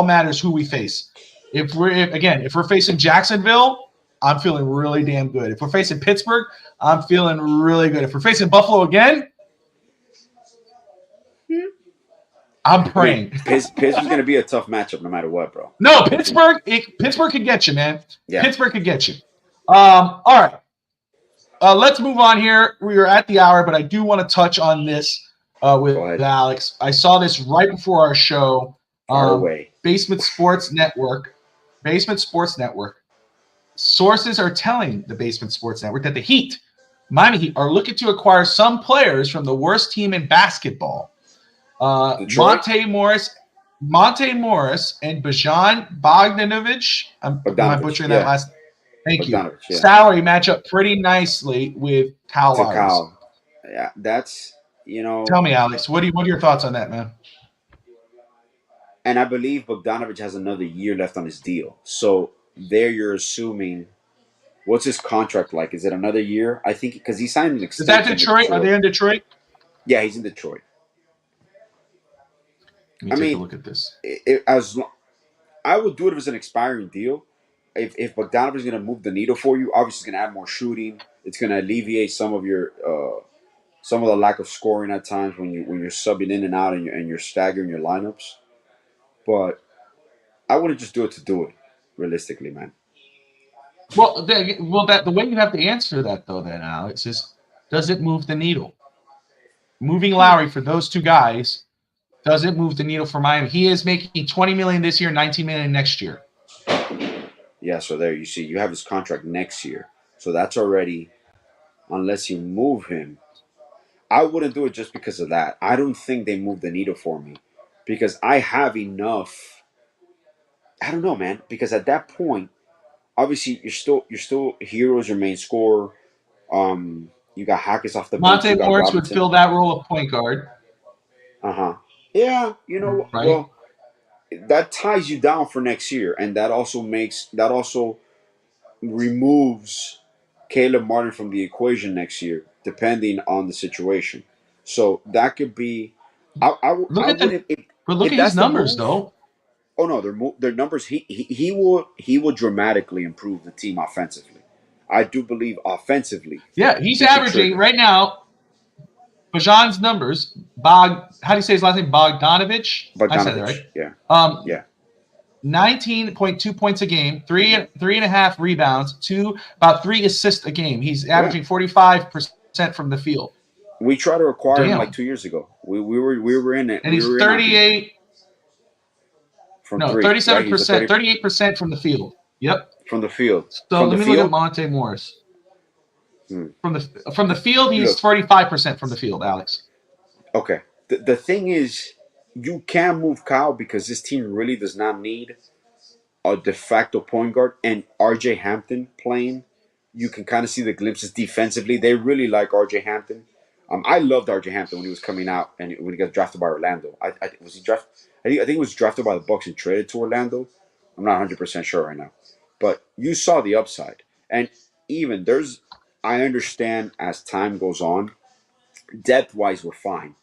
matters who we face. If we're facing Jacksonville, I'm feeling really damn good. If we're facing Pittsburgh, I'm feeling really good. If we're facing Buffalo again, I'm praying. Pittsburgh's going to be a tough matchup no matter what, bro. No, Pittsburgh could get you, man. Yeah. Pittsburgh could get you. All right. Let's move on here. We are at the hour, but I do want to touch on this with Alex. I saw this right before our show. Basement Sports Network. Sources are telling the Basement Sports Network that the Miami Heat, are looking to acquire some players from the worst team in basketball. Monte Morris Monte Morris and Bojan Bogdanovic. Am I Bogdanovich, butchering that yeah. last? Thank you. Bogdanovich, yeah. Salary match up pretty nicely with Kyle To Lowry's. Kyle. Yeah, that's, Tell me, Alex, what are your thoughts on that, man? and I believe Bogdanovich has another year left on his deal. So there you're assuming, what's his contract like? Is it another year? I think because he signed an Is that extension with Detroit? Are Detroit. they in Detroit? Yeah, he's in Detroit. Let me I take a mean, look at this. I would do it if it's an expiring deal. If Bogdanovich is going to move the needle for you, obviously it's going to add more shooting. It's going to alleviate some of the lack of scoring at times when you're subbing in and out and you're staggering your lineups. But I wouldn't just do it to do it, realistically, man. Well, the way you have to answer that though, then Alex, is does it move the needle? Moving Lowry for those two guys doesn't move the needle for Miami. He is making $20 million this year, $19 million next year. Yeah, so there you see, you have his contract next year. So that's already, unless you move him, I wouldn't do it just because of that. I don't think they move the needle for me because I have enough. I don't know, man. Because at that point, obviously you're still Hero's your main scorer. You got Hackett off the bench. Monte You got Morris would Robinson. fill that role of point guard. Yeah, you know, Right. well, that ties you down for next year, and that also removes Caleb Martin from the equation next year, depending on the situation. So that could be. Look I at would the but look if at his that's the numbers move. though. Oh no, their numbers. He will dramatically improve the team offensively. I do believe offensively Yeah, he's he could averaging trigger right now. Bajan's numbers. How do you say his last name? Bogdanovich. I said that Bogdanovich. right. Yeah, Um, yeah, 19.2 points a game, three and a half rebounds, about 3 assists a game. He's yeah. averaging 45% from the field. We tried to acquire him like Damn. 2 years ago. We were in it. And We he's were in on him 38, from no, three. Right, he's a 37%, 30 38% from the field. Yep. from the field. So From the let me look at field. Monte Morris. Hmm. From the field, he's Look, 45% from the field, Alex. okay. The thing is, you can move Kyle because this team really does not need a de facto point guard, and RJ Hampton playing, you can kind of see the glimpses defensively. They really like RJ Hampton. I loved RJ Hampton when he was coming out and when he got drafted by Orlando. Was he drafted? I think he was drafted by the Bucks and traded to Orlando. I'm not 100% sure right now, but you saw the upside. And even I understand as time goes on, depth wise, we're fine.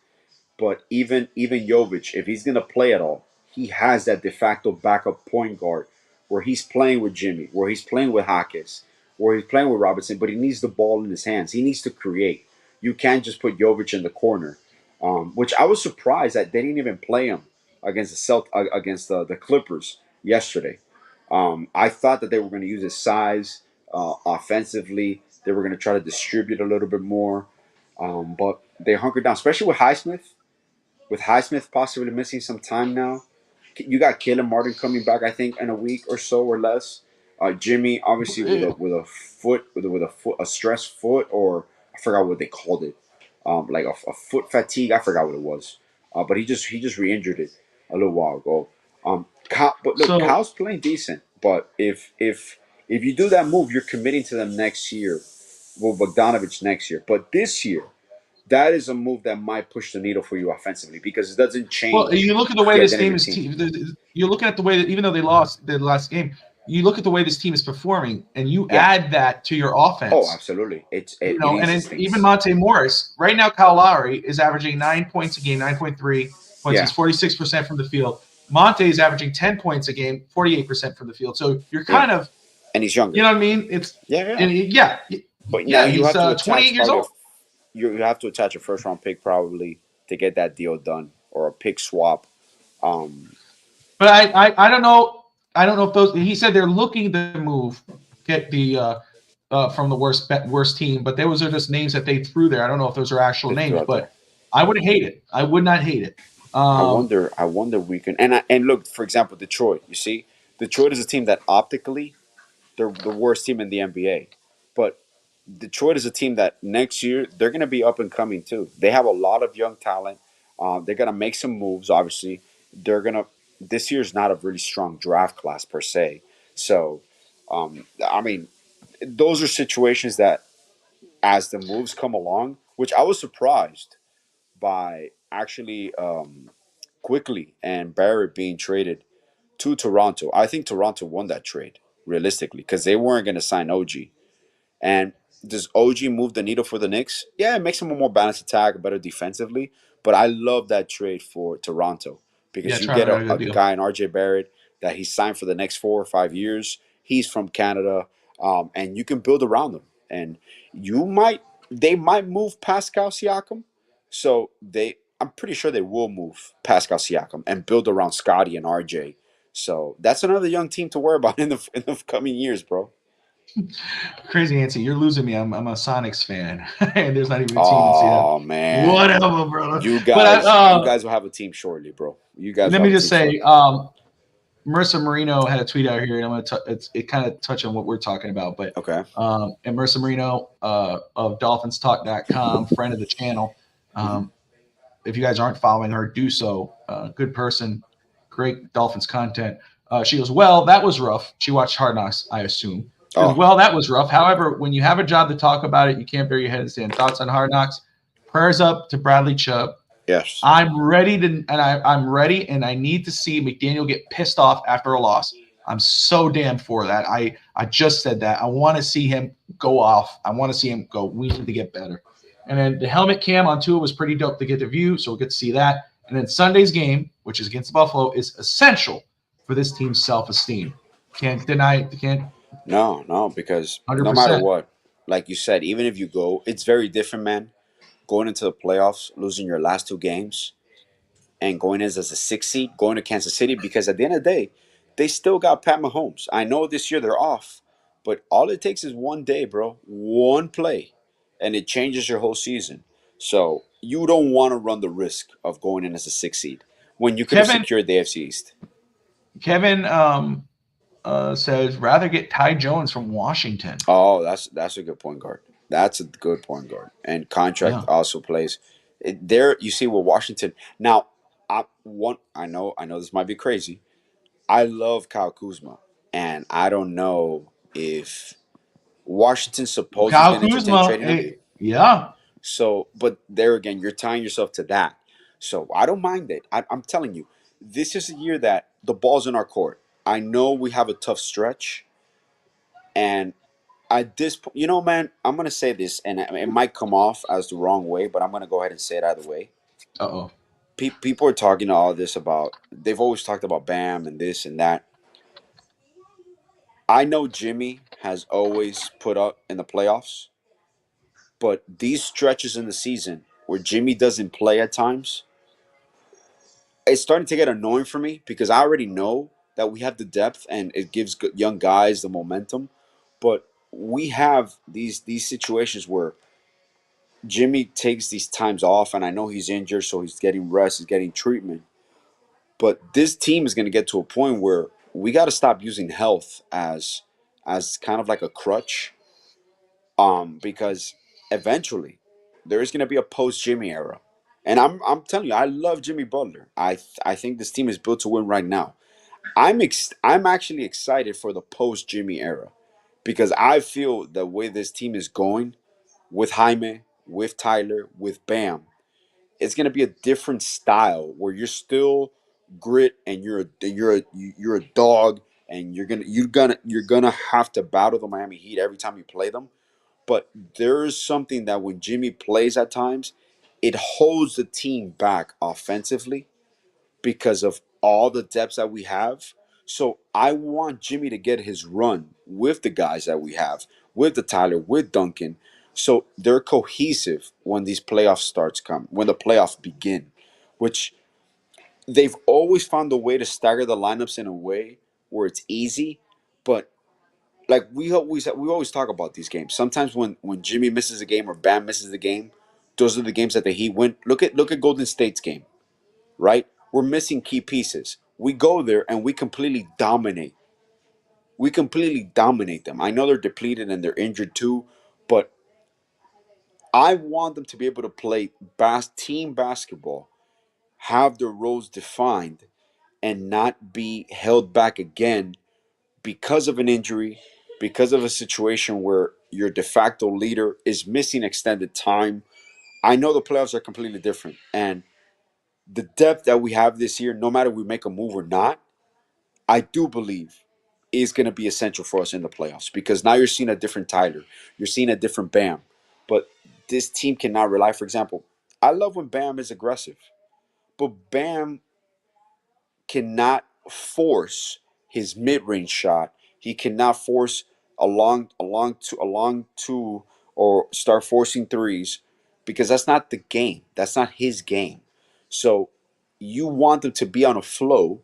But even Jovic, if he's gonna play at all, he has that de facto backup point guard where he's playing with Jimmy, where he's playing with Hackett, where he's playing with Robinson, but he needs the ball in his hands. He needs to create. You can't just put Jovic in the corner, which I was surprised that they didn't even play him against against the Clippers yesterday. I thought that they were going to use his size offensively. They were going to try to distribute a little bit more, but they hunkered down, especially with Highsmith. With Highsmith possibly missing some time now, you got Caleb Martin coming back. I think in a week or so or less. Jimmy obviously with a foot a stressed foot, or I forgot what they called it, like a foot fatigue. I forgot what it was, but he just re-injured it a little while ago. But look, So, Kyle's playing decent. But if you do that move, you're committing to them next year. Well, Bogdanovich next year, but this year that is a move that might push the needle for you offensively because it doesn't well, change you look at the way the this identity team of is. your team. You're looking at the way that even though they lost the last game, you look at the way this team is performing, and you Yeah. add that to your offense. Oh, absolutely. It And eases then things. even Monte Morris right now, Kyle Lowry is averaging 9 points a game, 9.3 points. Yeah. He's 46% from the field. Monte is averaging 10 points a game, 48% from the field. So you're kind of, and he's younger. you know what I mean? It's But now you he's have to attach 28 years probably old. you have to attach a first round pick probably to get that deal done or a pick swap. But I don't know. I don't know if those. He said they're looking to get the from the worst team, but those are just names that they threw there. I don't know if those are actual They threw names, out there. but I wouldn't hate it. I would not hate it. I wonder we can and look, for example, Detroit. You see, Detroit is a team that optically they're the worst team in the NBA, but Detroit is a team that next year they're going to be up and coming too. They have a lot of young talent. They're going to make some moves. Obviously, they're going to this year's not a really strong draft class per se. So, I mean, those are situations that, as the moves come along, which I was surprised by actually quickly and Barrett being traded to Toronto. I think Toronto won that trade realistically because they weren't going to sign OG. And does OG move the needle for the Knicks? Yeah, it makes them a more balanced attack, better defensively. But I love that trade for Toronto Yeah, because you get Toronto got a a good deal. guy in RJ Barrett that he signed for the next 4 or 5 years. He's from Canada, and you can build around him. And they might move Pascal Siakam. I'm pretty sure they will move Pascal Siakam and build around Scotty and RJ. So that's another young team to worry about in the coming years, bro. Crazy Nancy, you're losing me. I'm a Sonics fan, and there's not even a team in Seattle. Oh man, Whatever, brother. you But guys, you guys will have a team shortly, bro. You guys let will me have a just team say, shortly. Marissa Marino had a tweet out here, and I'm gonna it kind of touch on what we're talking about. But Okay. and Marissa Marino of DolphinsTalk.com, friend of the channel. If you guys aren't following her, do so. Good person, great Dolphins content. She goes, well, that was rough. She watched Hard Knocks, I assume. She goes, Oh well, that was rough. However, when you have a job to talk about it, you can't bury your head and stand. Thoughts on Hard Knocks? Prayers up to Bradley Chubb. yes. I'm ready I'm ready, and I need to see McDaniel get pissed off after a loss. I'm so damn for that. I just said that. I want to see him go off. I want to see him go. We need to get better. And then the helmet cam on Tua was pretty dope to get to view, so we'll get to see that. And then Sunday's game, which is against Buffalo, is essential for this team's self-esteem. Can't deny it. Can't No, because no matter 100%. what, like you said, even if you go, it's very different, man. Going into the playoffs, losing your last two games, and going in as a 6 seed, going to Kansas City, because at the end of the day, they still got Pat Mahomes. I know this year they're off, but all it takes is one day, bro, one play, and it changes your whole season. So you don't want to run the risk of going in as a 6 seed when you could have Kevin secured the AFC East. Kevin says rather get Ty Jones from Washington. Oh, that's a good point guard. That's a good point guard, and contract Yeah. also plays. There, you see with Washington now. I know this might be crazy. I love Kyle Kuzma, and I don't know if Washington supposedly is Kyle going to entertain Kuzma, trading him. yeah. So, but there again, you're tying yourself to that. So I don't mind it. I'm telling you, this is a year that the ball's in our court. I know we have a tough stretch, and at this point, man, I'm gonna say this, and it might come off as the wrong way, but I'm gonna go ahead and say it either way. Uh-oh. People are talking all this about. They've always talked about Bam and this and that. I know Jimmy has always put up in the playoffs, but these stretches in the season where Jimmy doesn't play at times, it's starting to get annoying for me because I already know that we have the depth and it gives young guys the momentum, but we have these situations where Jimmy takes these times off, and I know he's injured, so he's getting rest, he's getting treatment. But this team is going to get to a point where we got to stop using health as kind of like a crutch, because eventually there is going to be a post Jimmy era, and I'm telling you, I love Jimmy Butler. I think this team is built to win right now. I'm actually excited for the post Jimmy era because I feel the way this team is going with Jaime, with Tyler, with Bam, it's gonna be a different style where you're still grit and you're a dog and you're gonna have to battle the Miami Heat every time you play them. But there is something that when Jimmy plays at times, it holds the team back offensively because of all the depths that we have. So I want Jimmy to get his run with the guys that we have, with the Tyler, with Duncan. So they're cohesive when these playoff starts come, when the playoffs begin, which they've always found a way to stagger the lineups in a way where it's easy. But like we always talk about these games. Sometimes when Jimmy misses a game or Bam misses the game, those are the games that the Heat win. Look at Golden State's game, right? We're missing key pieces. We go there and we completely dominate. We completely dominate them. I know they're depleted and they're injured too, but I want them to be able to play team basketball, have their roles defined, and not be held back again because of an injury, because of a situation where your de facto leader is missing extended time. I know the playoffs are completely different, and the depth that we have this year, no matter we make a move or not, I do believe is going to be essential for us in the playoffs, because now you're seeing a different Tyler, you're seeing a different Bam, but this team cannot rely. For example, I love when Bam is aggressive, but Bam cannot force his mid-range shot. He cannot force a long two, or start forcing threes, because that's not the game. That's not his game. So you want them to be on a flow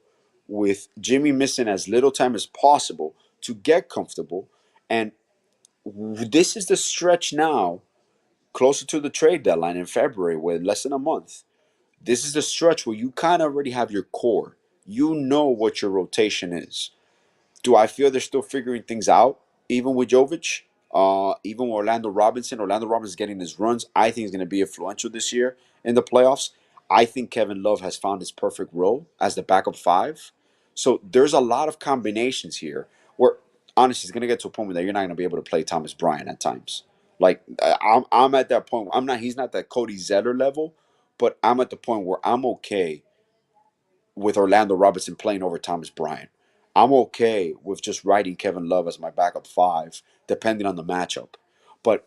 with Jimmy missing as little time as possible to get comfortable. And this is the stretch now, closer to the trade deadline in February, with less than a month. This is the stretch where you kind of already have your core. You know what your rotation is. Do I feel they're still figuring things out, even with Jovic? Even with Orlando Robinson. Orlando Robinson getting his runs. I think he's going to be influential this year in the playoffs. I think Kevin Love has found his perfect role as the backup five. So there's a lot of combinations here where, honestly, it's going to get to a point where you're not going to be able to play Thomas Bryant at times. Like, I'm at that point. He's not that Cody Zeller level, but I'm at the point where I'm okay with Orlando Robinson playing over Thomas Bryant. I'm okay with just riding Kevin Love as my backup five, depending on the matchup. But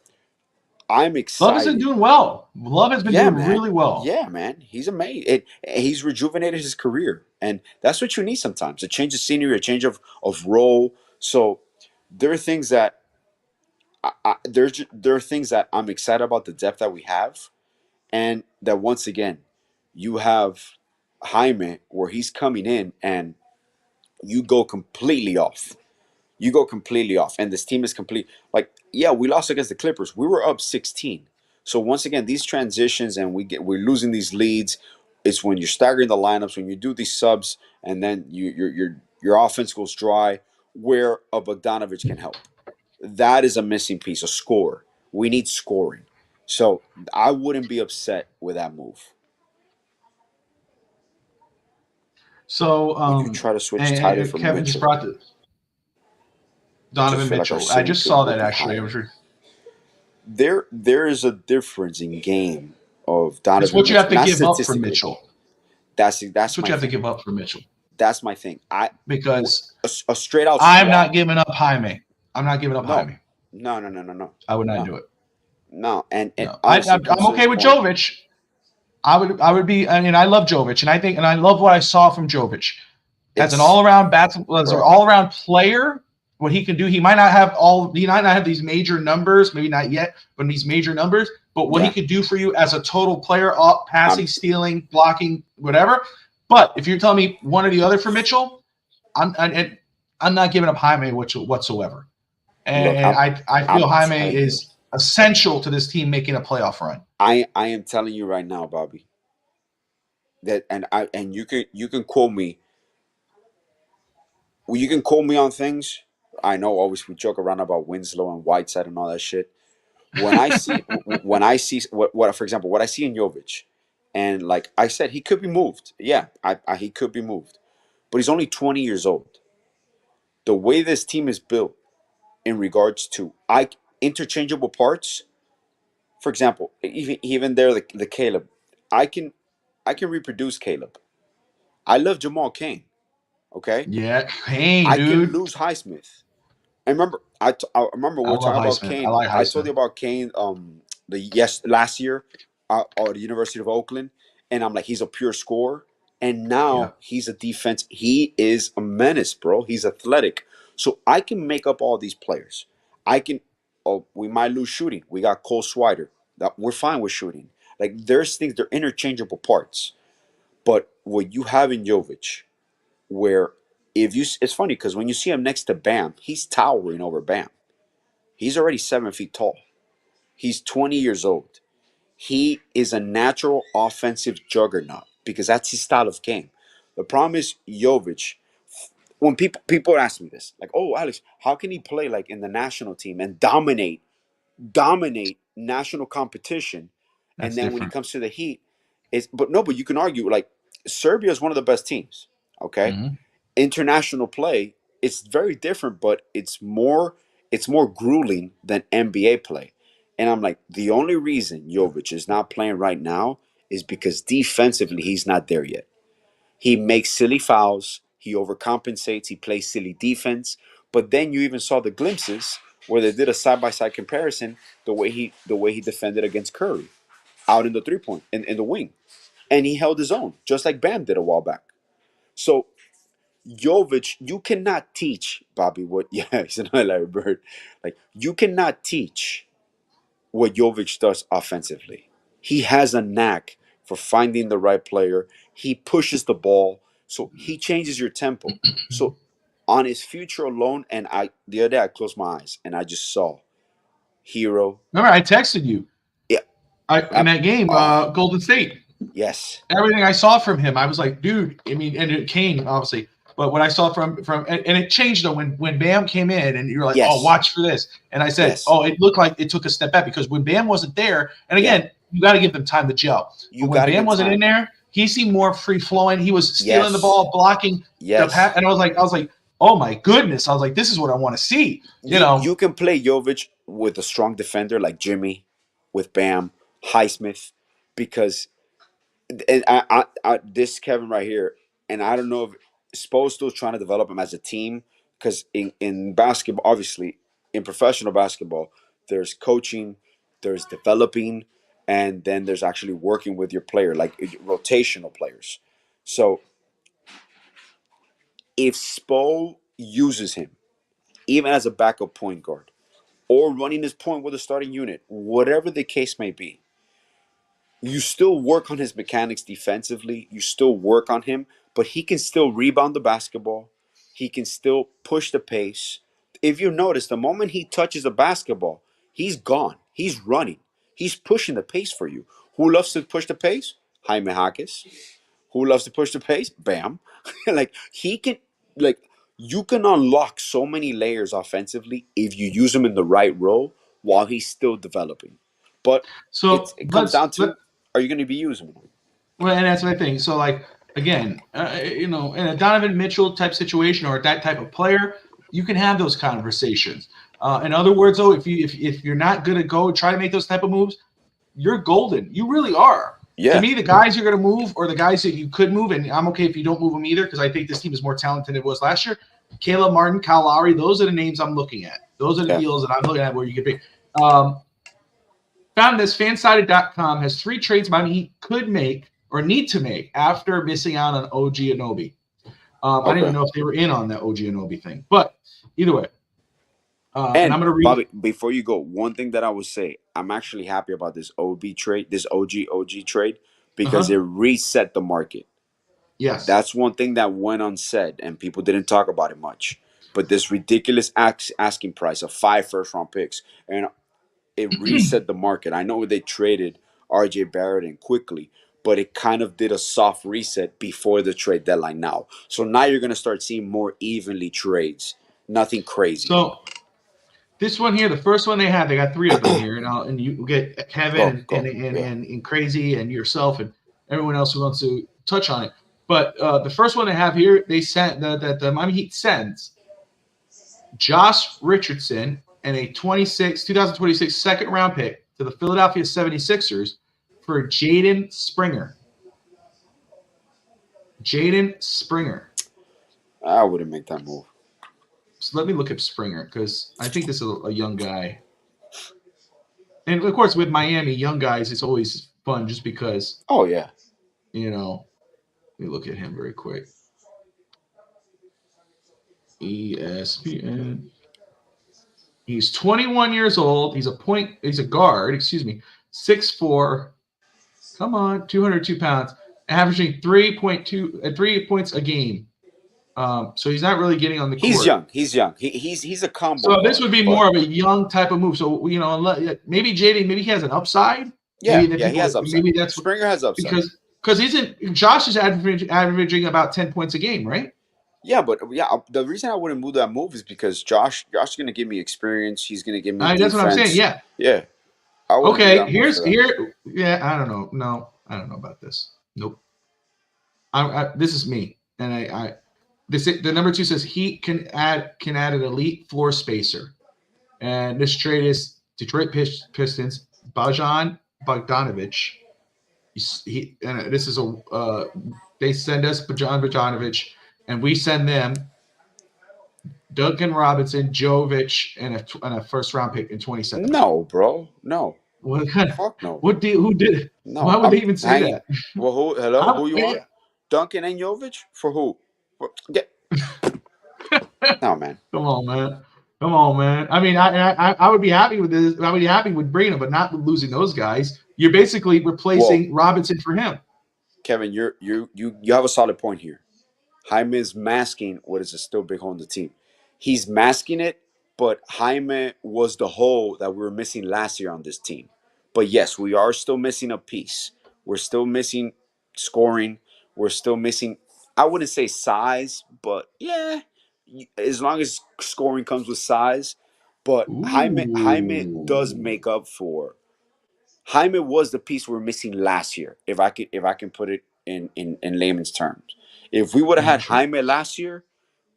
I'm excited. Love has been doing well. Love has been doing really well. Yeah, man. He's amazing. He's rejuvenated his career. And that's what you need sometimes. A change of scenery, a change of role. So there are things that there are things that I'm excited about, the depth that we have. And that, once again, you have Jaime, where he's coming in and you go completely off. You go completely off. And this team is complete. Like, yeah, we lost against the Clippers. We were up 16. So once again, these transitions, and we're losing these leads. It's when you're staggering the lineups, when you do these subs, and then your offense goes dry, where a Bogdanovich can help. That is a missing piece, a score. We need scoring. So I wouldn't be upset with that move. So Would you try to switch Tyler from Kevin Mitchell? just brought Donovan Mitchell. I just saw that, actually. There is a difference in game of Donovan. That's what you have to Mitchell. give up for Mitchell. That's what you have to give up for Mitchell. That's my thing. Because a straight out. I'm not giving up Jaime. I'm not giving up Jaime. No. I would not do it. No, and I'm okay with Jovic. I would be. I mean, I love Jovic, and I love what I saw from Jovic. As an all-around all-around player, what he can do, he might not have these major numbers, maybe not yet, but these major numbers. But what he could do for you as a total player, passing, stealing, blocking, whatever. But if you're telling me one or the other for Mitchell, I'm not giving up Jaime whatsoever. And I feel Jaime is essential to this team making a playoff run. I am telling you right now, Bobby, that and you can quote me. Well, you can quote me on things. I know always we joke around about Winslow and Whiteside and all that shit. When I see what for example, what I see in Jovic, and like I said, he could be moved. Yeah, he could be moved, but he's only 20 years old. The way this team is built, in regards to interchangeable parts. For example, even there, the Caleb, I can reproduce Caleb. I love Jamal Cain. Okay. Yeah, Cain, I dude. can lose Highsmith. I remember. I remember we were talking about Cain. I told you about Cain. Last year, at the University of Oakland, and I'm like, he's a pure scorer, and now he's a defense. He is a menace, bro. He's athletic, so I can make up all these players. I can. Oh, we might lose shooting. We got Cole Swider. That we're fine with shooting. Like, there's things, they're interchangeable parts. But what you have in Jovic, where it's funny because when you see him next to Bam, he's towering over Bam. He's already 7 feet tall. He's 20 years old. He is a natural offensive juggernaut because that's his style of game. The problem is Jovic. When people ask me this, like, "Oh, Alex, how can he play like in the national team and dominate national competition?" And then when he comes to the Heat, but you can argue like Serbia is one of the best teams. Okay, international play, it's very different, but it's more grueling than NBA play. And I'm like, the only reason Jovic is not playing right now is because defensively he's not there yet. He makes silly fouls, he overcompensates, he plays silly defense. But then you even saw the glimpses where they did a side by side comparison, the way he defended against Curry out in the 3 point in the wing. And he held his own, just like Bam did a while back. So Jovic, you cannot teach Bobby what. Yeah, he's another Larry Bird. Like you cannot teach what Jovic does offensively. He has a knack for finding the right player. He pushes the ball, so he changes your tempo. So on his future alone, and the other day I closed my eyes and I just saw Hero. Remember, I texted you. Yeah, In that game, Golden State. Yes. Everything I saw from him, I was like, dude. I mean, and Kane obviously, but what I saw from and it changed though when Bam came in, and you're like, Yes. oh, watch for this, and I said, Yes. oh, it looked like it took a step back because when Bam wasn't there, and again, you got to give them time to gel. But when Bam wasn't in there, he seemed more free flowing. He was stealing the ball, blocking the pass, and I was like, oh my goodness, I was like, this is what I want to see. You can play Jovic with a strong defender like Jimmy, with Bam, Highsmith, because and this Kevin right here, and I don't know if Spo's still trying to develop him as a team, because in basketball, obviously, in professional basketball, there's coaching, there's developing, and then there's actually working with your player, like rotational players. So if Spo uses him, even as a backup point guard, or running his point with a starting unit, whatever the case may be, you still work on his mechanics defensively. You still work on him, but he can still rebound the basketball. He can still push the pace. If you notice, the moment he touches a basketball, he's gone. He's running. He's pushing the pace for you. Who loves to push the pace? Jaime Jaquez. Who loves to push the pace? Bam. Like he can, like you can unlock so many layers offensively if you use him in the right role while he's still developing. But it comes down to, are you going to be using him? Well, and that's my thing. So, like, again, in a Donovan Mitchell type situation or that type of player, you can have those conversations. In other words, though, if you're not going to go try to make those type of moves, you're golden. You really are. Yeah. To me, the guys you're going to move or the guys that you could move, and I'm okay if you don't move them either, because I think this team is more talented than it was last year. Caleb Martin, Kyle Lowry, those are the names I'm looking at. Those are the deals that I'm looking at where you could pick. Found this fansided.com has 3 trades Miami Heat could make or need to make after missing out on OG Anunoby. I didn't even know if they were in on that OG Anunoby thing, but either way. And I'm going to read. Bobby, before you go, one thing that I would say, I'm actually happy about this OG trade, because it reset the market. Yes. That's one thing that went unsaid, and people didn't talk about it much. But this ridiculous asking price of 5 first-round picks, and it reset the market. I know they traded R.J. Barrett in quickly, but it kind of did a soft reset before the trade deadline now. So now you're going to start seeing more evenly trades. Nothing crazy. So this one here, the first one they got 3 of them here, and you get Kevin and Crazy and yourself and everyone else who wants to touch on it. But the first one they have here, they sent that the Miami Heat sends Josh Richardson and a 2026 second round pick to the Philadelphia 76ers for Jaden Springer. I wouldn't make that move. So let me look up Springer, because I think this is a young guy. And, of course, with Miami, young guys, it's always fun just because. Oh, yeah. Let me look at him very quick. ESPN. He's 21 years old. He's a guard, 6'4". Come on, 202 pounds, averaging 3 points a game. So he's not really getting on the court. He's young. He's a combo. So this would be more of a young type of move. So maybe Jaden, maybe he has an upside. Yeah, he has upside. Maybe that's Springer has upside because Josh is averaging about 10 points a game, right? Yeah, but the reason I wouldn't move that move is because Josh is going to give me experience. He's going to give me defense. That's what I'm saying. Yeah. Yeah. Okay. Yeah. I don't know. No, I don't know about this. Nope. This is me. and the number 2 says Heat can add an elite floor spacer, and this trade is Detroit Pistons Bojan Bogdanovic. This is they send us Bojan Bogdanovic, and we send them Duncan Robinson, Jovic, and a first round pick in 27. No, bro, no. Fuck no. Who did it? No. Why would they even say that? Well, who you are? Duncan and Jovic for who? No, man. Come on, man. I mean, I would be happy with this. I would be happy with bringing him, but not with losing those guys. You're basically replacing Robinson for him. Kevin, you have a solid point here. Jaime is masking what is a still big hole in the team. He's masking it, but Jaime was the hole that we were missing last year on this team. But yes, we are still missing a piece. We're still missing scoring. We're still missing, I wouldn't say size, but yeah, as long as scoring comes with size. But Jaime does make up for. Jaime was the piece we were missing last year. If I can put it in layman's terms, if we would have had Jaime last year,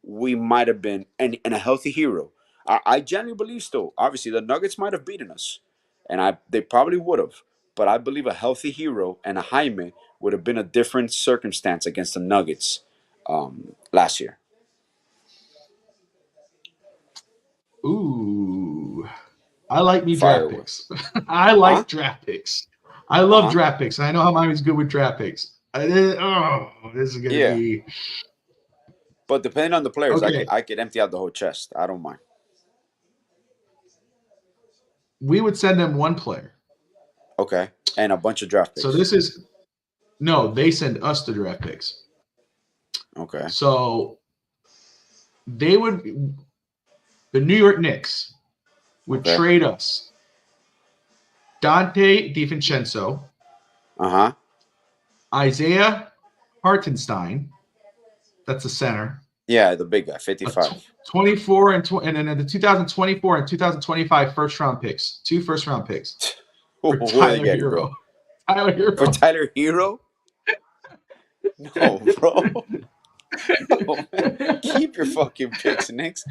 we might have been and a healthy hero. I genuinely believe still. Obviously, the Nuggets might have beaten us, and they probably would have. But I believe a healthy hero and a Jaime would have been a different circumstance against the Nuggets last year. Ooh, I like draft picks. I like draft picks. I love draft picks, and I know how Miami's good with draft picks. This is gonna be. But depending on the players, I could empty out the whole chest. I don't mind. We would send them one player. Okay, and a bunch of draft picks. So they send us the draft picks. Okay. So the New York Knicks would trade us Dante DiVincenzo, Isaiah Hartenstein, that's the center. Yeah, the big guy, 55. 24 and then the 2024 and 2025 first-round picks, 2 first-round picks. For Tyler Hero. For Tyler Hero? No, bro. No, man. Keep your fucking picks, Knicks.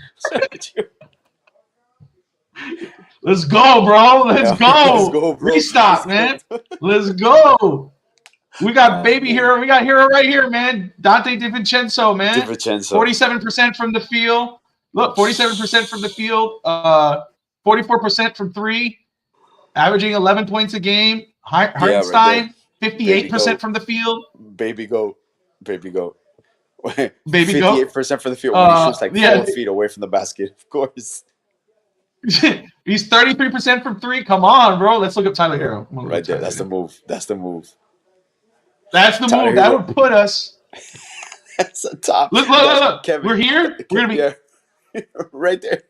Let's go, bro. Let's go, bro. Restock, man. Let's go. We got baby hero. We got hero right here, man. Dante DiVincenzo, man. 47% from the field. Look, 47% from the field. 44% from 3. Averaging 11 points a game. Hartenstein, 58% from the field. Baby go. 58% from the field when he shoots like 4 feet away from the basket, of course. He's 33% from 3. Come on, bro. Let's look up Tyler Hero. Right there. That's the move. That's the move. That would put us. That's the top. Look. Kevin, we're here. We're going to be right there.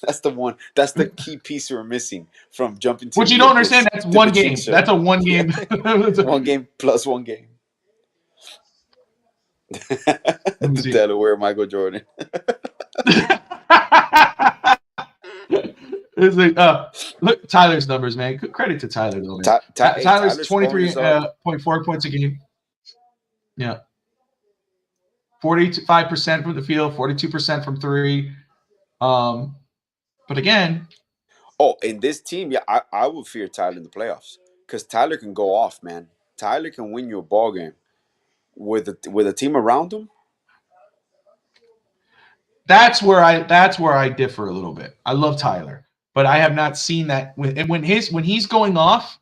That's the one. That's the key piece we're missing from jumping to. What you don't understand, that's one game. That's a one game. 1 game plus 1 game. The Delaware Michael Jordan. It's like, look, Tyler's numbers, man. Credit to Tyler, though, man. Tyler's 23.4 points a game. Yeah. 45% from the field, 42% from 3. But again. Oh, in this team, yeah, I would fear Tyler in the playoffs because Tyler can go off, man. Tyler can win you a ball game with a team around him. That's where I differ a little bit. I love Tyler, but I have not seen that when he's going off,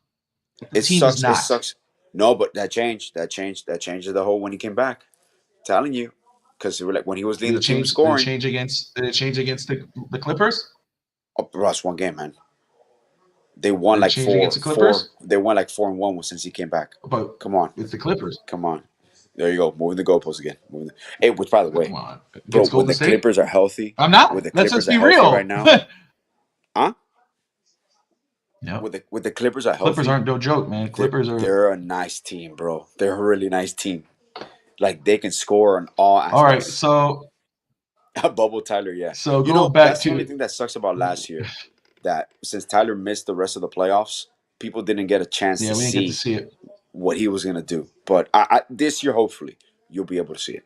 the team is not. It sucks. No, but that changed the whole when he came back. I'm telling you, because when he was leading the team scoring. Did it change against the Clippers? Oh, bro, that's 1 game, man. They won like 4. They won like 4-1 since he came back. But come on, it's the Clippers. Come on. There you go. Moving the goalposts again. Hey, which by the way, bro, when the Clippers are healthy, I'm not. Let's just be real right now. Huh? No. With the Clippers are healthy. Clippers aren't no joke, man. They're a nice team, bro. They're a really nice team. Like they can score on all aspects. All right, so Bubble Tyler, yeah. So back that's the only thing that sucks about last year. That since Tyler missed the rest of the playoffs, people didn't get a chance to see it. What he was gonna do. But this year, hopefully, you'll be able to see it.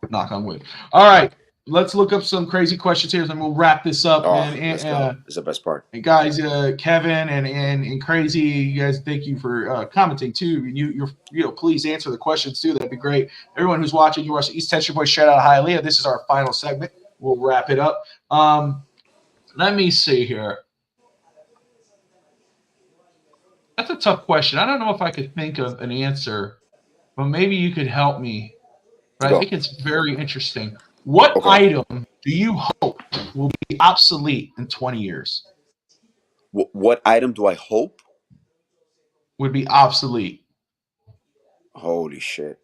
Knock on wood. All right. Let's look up some crazy questions here, and we'll wrap this up, man. Let's go. It's the best part. And guys, Kevin and Crazy, you guys, thank you for commenting too. Please answer the questions too. That'd be great. Everyone who's watching, you're watching East Texas Boys. Shout out Hialeah. This is our final segment. We'll wrap it up. Let me see here. That's a tough question. I don't know if I could think of an answer, but maybe you could help me. But I think it's very interesting. What item do you hope will be obsolete in 20 years? What item do I hope would be obsolete? Holy shit.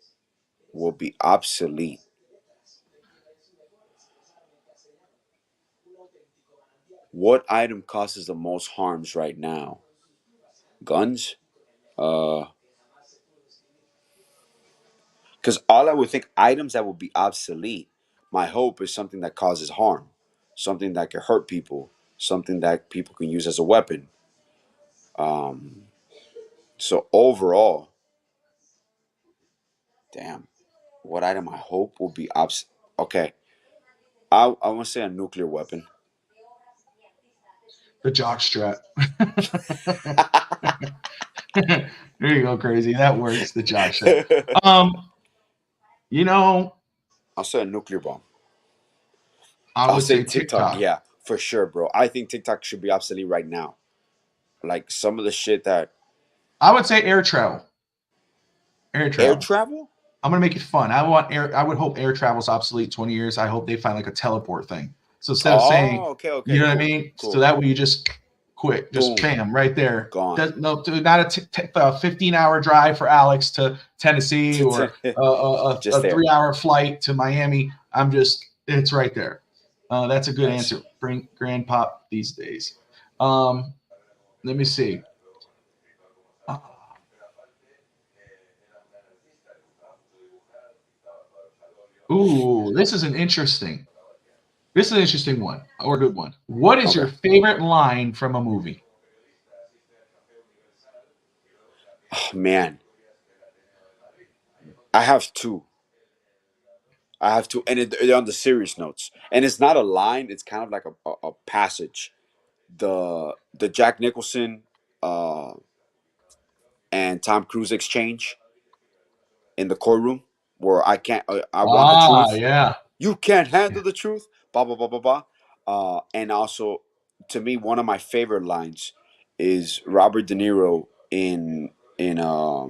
Will be obsolete. What item causes the most harms right now? Guns? Because all I would think, items that would be obsolete, my hope is something that causes harm, something that can hurt people, something that people can use as a weapon. So overall, damn, what item I hope will be obsolete? Okay, I want to say a nuclear weapon. The jockstrap. There you go, Crazy. That works. The jockstrap. I'll say a nuclear bomb. I'll say TikTok. Yeah, for sure, bro. I think TikTok should be obsolete right now. Like some of the shit that. I would say air travel. Air travel? I'm gonna make it fun. I would hope air travel's obsolete 20 years. I hope they find like a teleport thing. So instead of saying, you know what I mean? Cool. So that way you just quit, just bam, right there. Gone. Not a 15-hour drive for Alex to Tennessee or a 3-hour flight to Miami. It's right there. That's a good answer. Bring Grandpop these days. Let me see. Ooh, this is an interesting one, or a good one. What is your favorite line from a movie? Oh, man. I have two, and they're on the serious notes. And it's not a line; it's kind of like a passage. The Jack Nicholson and Tom Cruise exchange in the courtroom, where I want the truth. Yeah. You can't handle the truth. Blah blah blah blah blah. And also, to me, one of my favorite lines is Robert De Niro in A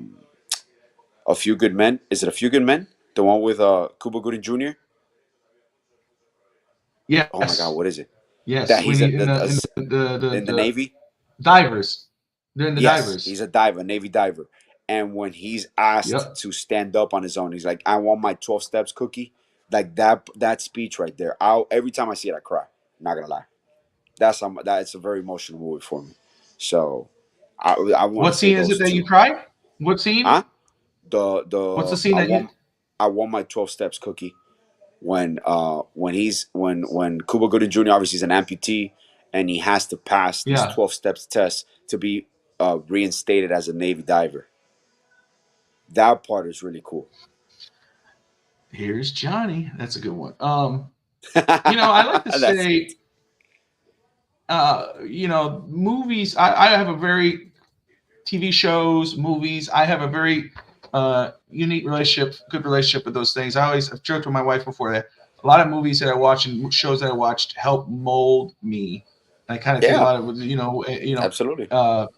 Few Good Men. Is it A Few Good Men? The one with Cuba Gooding Jr. Yeah. Oh my God, what is it? Yes. That he's in the Navy. Divers. They're in the divers. He's a diver, Navy diver. And when he's asked to stand up on his own, he's like, "I want my 12 steps cookie." Like that speech right there. Every time I see it, I cry. I'm not gonna lie. It's a very emotional movie for me. So I want. What scene is it that you cried? What scene? Huh? What's the scene I want my 12 steps cookie. When Cuba Gooding Jr. obviously is an amputee and he has to pass these 12 steps test to be reinstated as a Navy diver. That part is really cool. Here's Johnny. That's a good one. I like to say, movies. I have a very TV shows, movies. I have a very unique good relationship with those things. I've joked with my wife before that a lot of movies that I watch and shows that I watched help mold me. I kind of think a lot of absolutely. The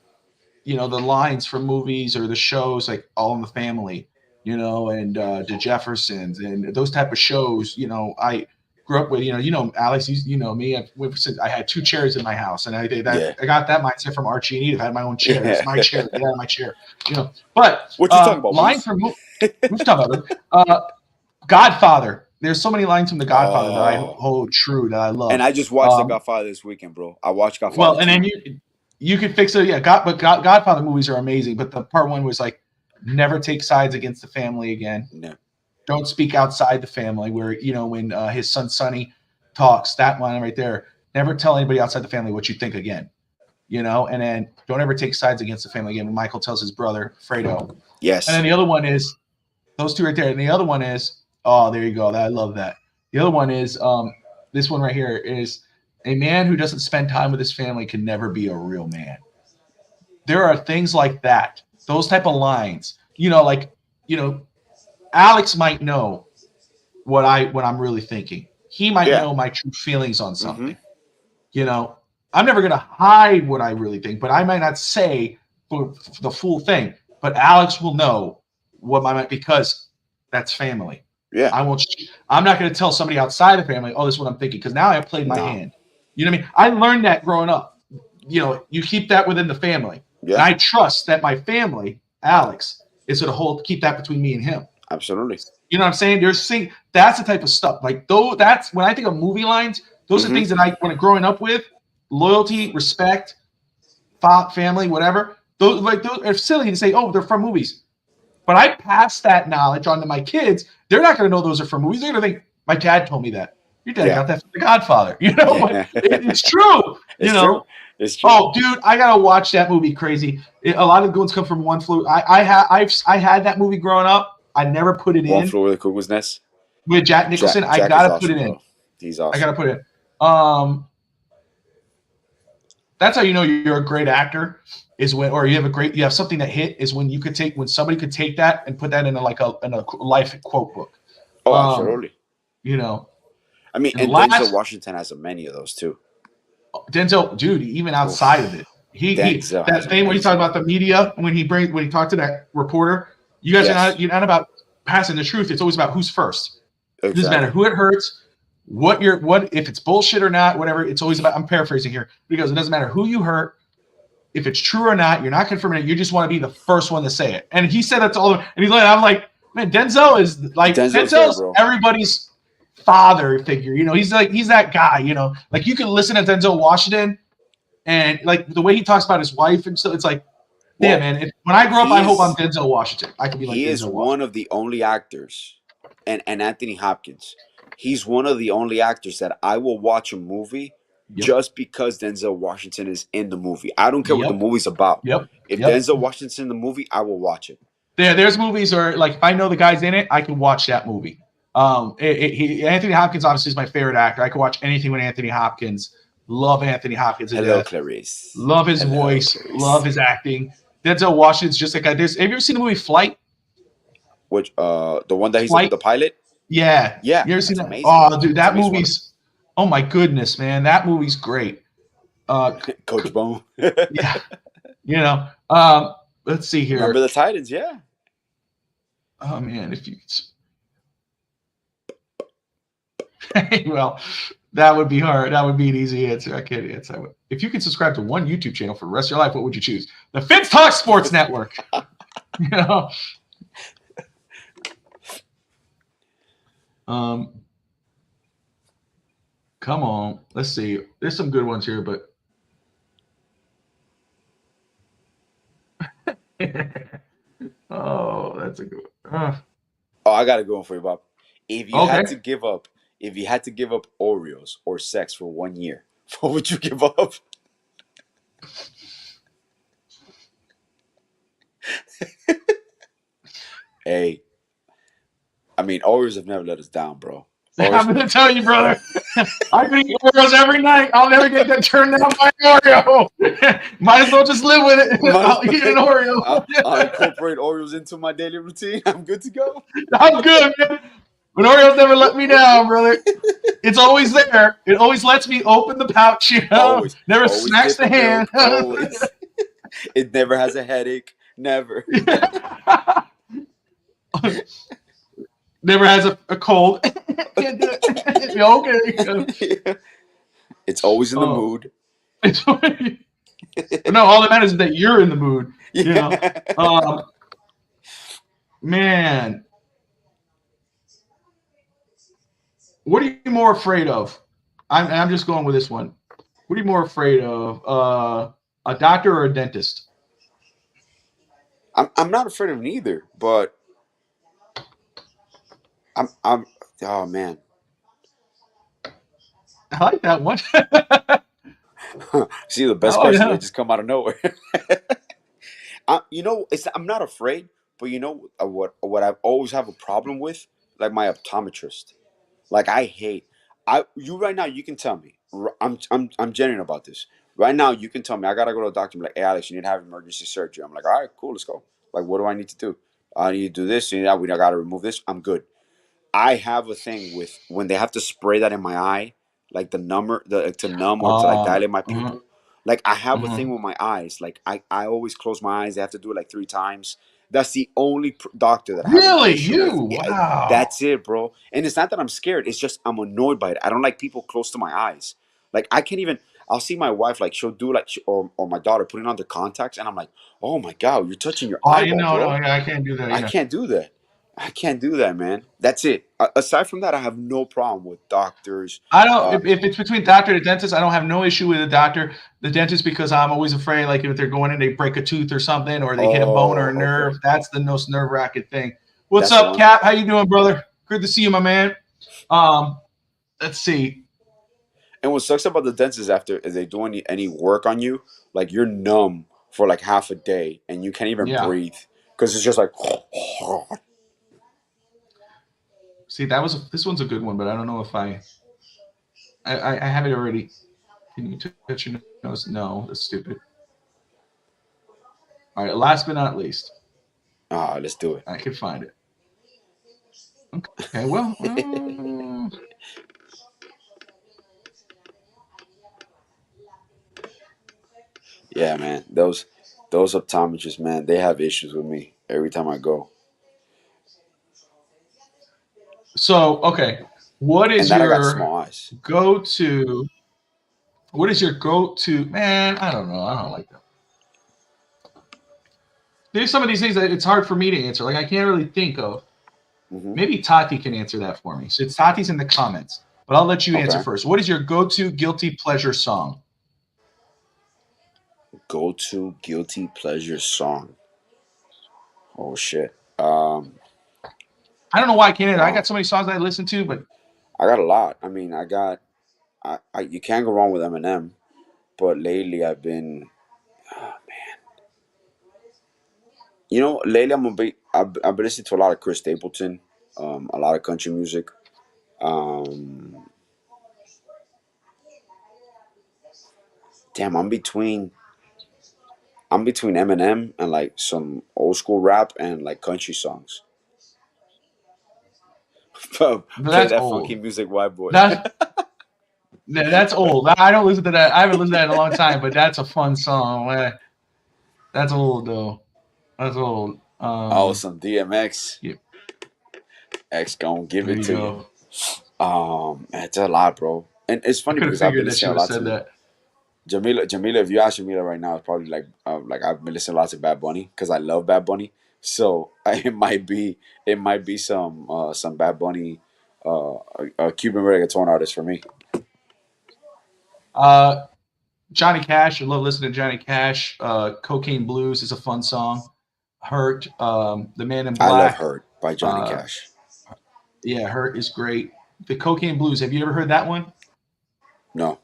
lines from movies or the shows like All in the Family, and the Jeffersons and those type of shows. I grew up with. Alex, you know me. I had 2 chairs in my house, and I got that mindset from Archie and Edith. I had my own chair. It's my chair. Get out of my chair. But what you talking about? Line from who's talking about? Godfather. There's so many lines from The Godfather that I hold true that I love. And I just watched The Godfather this weekend, bro. I watched Godfather. Well, and then you can fix it. Yeah, Godfather movies are amazing, but the part 1 was like, never take sides against the family again. No. Don't speak outside the family. Where when his son Sonny talks, that line right there. Never tell anybody outside the family what you think again. And then don't ever take sides against the family again. When Michael tells his brother Fredo. Yes. And then the other one is those 2 right there. And the other one is Oh, there you go. I love that. The other one is this one right here is a man who doesn't spend time with his family can never be a real man. There are things like that. Those type of lines. Alex might know what I'm really thinking. He might know my true feelings on something. I'm never going to hide what I really think, but I might not say for the full thing. But Alex will know what because that's family. Yeah. I'm not going to tell somebody outside the family, oh, this is what I'm thinking, because now I've played my hand. You know what I mean? I learned that growing up. You keep that within the family. Yeah. And I trust that my family, Alex, is going to keep that between me and him. Absolutely. You know what I'm saying? That's the type of stuff. That's when I think of movie lines, those are things that when growing up with, loyalty, respect, family, whatever. Those are silly to say, oh, they're from movies. But I pass that knowledge on to my kids. They're not going to know those are from movies. They're going to think, my dad told me that. Your dad got that from The Godfather. It's true. It's true. Oh, dude, I got to watch that movie. Crazy. A lot of good ones come from One Flew. I had that movie growing up. I never put it in. One Flew Over the Cuckoo's Nest. With Jack Nicholson. Jack I got to awesome, put it in. bro. He's awesome. I got to put it in. That's how you know you're a great actor is when, or you have something that hit is when somebody could take that and put that in a life quote book. Oh, absolutely. I mean, and Denzel Washington has many of those too. Denzel, dude, even outside of it, that thing when he talked about the media when he talked to that reporter, you guys you're not about passing the truth. It's always about who's first. Exactly. It doesn't matter who it hurts. What if it's bullshit or not, whatever. It's always about. I'm paraphrasing here because it doesn't matter who you hurt, if it's true or not. You're not confirming it. You just want to be the first one to say it. And he said that to all of them. And I'm like, man, Denzel's everybody's father figure. He's that guy. You can listen to Denzel Washington, and the way he talks about his wife and stuff. It's like, damn, man. When I grow up, I hope I'm Denzel Washington. I can be like. He Denzel is Washington. One of the only actors, and Anthony Hopkins. He's one of the only actors that I will watch a movie just because Denzel Washington is in the movie. I don't care what the movie's about. If Denzel Washington's in the movie, I will watch it. There's movies where, if I know the guy's in it, I can watch that movie. Anthony Hopkins obviously is my favorite actor. I can watch anything with Anthony Hopkins. Love Anthony Hopkins. Hello, Clarice. Love his voice. Clarice. Love his acting. Denzel Washington's just like have you ever seen the movie Flight? Which the one that he's with the pilot? Yeah. You ever seen that? Amazing. Oh, dude, that movie's oh my goodness, man. That movie's great. Coach Bone. Yeah. Let's see here. Remember the Titans, yeah. Oh man, if you well, that would be hard. That would be an easy answer. I can't answer. If you could subscribe to one YouTube channel for the rest of your life, what would you choose? The Fitz Talk Sports Network. Come on. Let's see. There's some good ones here, but oh, that's a good one. Oh, I got a good one for you, Bob. If you had to give up Oreos or sex for 1 year, what would you give up? Hey, I mean, Oreos have never let us down, bro. I'm going to tell you, brother. I can eat Oreos every night. I'll never get that turned down by an Oreo. Might as well just live with it. I'll eat an Oreo. I'll incorporate Oreos into my daily routine. I'm good to go. I'm good, man. But Oreos never let me down, brother. It's always there. It always lets me open the pouch, Always, never smacks the hand. Always. It never has a headache. Never. Never has a cold. Okay. It's always in the mood. No, all that matters is that you're in the mood. Man. What are you more afraid of? I'm just going with this one. What are you more afraid of? A doctor or a dentist? I'm not afraid of neither, but I'm oh man. I like that one. See, the best question they just come out of nowhere. I'm not afraid, but what I always have a problem with, like my optometrist. Like I hate you right now. You can tell me. I'm genuine about this. Right now, you can tell me. I gotta go to the doctor. I'm like, hey Alex, you need to have emergency surgery. I'm like, all right, cool, let's go. Like, what do I need to do? I need to do this. You know, we gotta remove this. I'm good. I have a thing with when they have to spray that in my eye, like to numb or to like dilate my pupil. Like I have a thing with my eyes. Like I always close my eyes. They have to do it like 3 times. That's the only doctor that I have an Really? issue with. Wow. That's it, bro. And it's not that I'm scared. It's just I'm annoyed by it. I don't like people close to my eyes. Like I can't even. I'll see my wife like she'll do like or my daughter putting on the contacts, and I'm like, oh my god, you're touching your eyeball, bro. No, I can't do that. I can't do that. I can't do that, man. That's it. Aside from that, I have no problem with doctors. I don't. If it's between doctor and dentist, I don't have no issue with the dentist, because I'm always afraid, like if they're going in, they break a tooth or something, or they hit a bone or a nerve. Okay. That's the most nerve-wracking thing. What's up, Cap? How you doing, brother? Good to see you, my man. Let's see. And what sucks about the dentist is they do any work on you, like you're numb for like half a day and you can't even breathe because it's just like. See, this one's a good one, but I don't know if I have it already. Can you touch your nose? No, that's stupid. All right, last but not least. Let's do it. I can find it. Okay, well. Yeah, man. Those optometrists, man, they have issues with me every time I go. So, okay, what is your go-to? What is your go-to? Man, I don't know. I don't like that. There's some of these things that it's hard for me to answer. Like, I can't really think of. Maybe Tati can answer that for me. So it's Tati's in the comments, but I'll let you answer first. What is your go-to guilty pleasure song? Go-to guilty pleasure song. Oh shit. I don't know why I can't answer. I got so many songs that I listen to, but I got a lot. I mean, you can't go wrong with Eminem, but lately I've been, you know, lately I've been listening to a lot of Chris Stapleton, a lot of country music. Damn, I'm between Eminem and like some old school rap and like country songs. Play that funky music, white boy. That's old. I don't listen to that. I haven't listened to that in a long time, but that's a fun song. That's old though. That's old. Some DMX. Yeah. X gonna give it to you. It's a lot, bro. And it's funny because I've been listening a lot to Jamila. If you ask Jamila right now, it's probably like I've been listening a lot to Bad Bunny because I love Bad Bunny. So it might be some Bad Bunny, a Cuban reggaeton artist for me. Johnny Cash. I love listening to Johnny Cash. Cocaine Blues is a fun song. Hurt. The Man in Black. I love Hurt by Johnny Cash. Yeah, Hurt is great. The Cocaine Blues. Have you ever heard that one? No.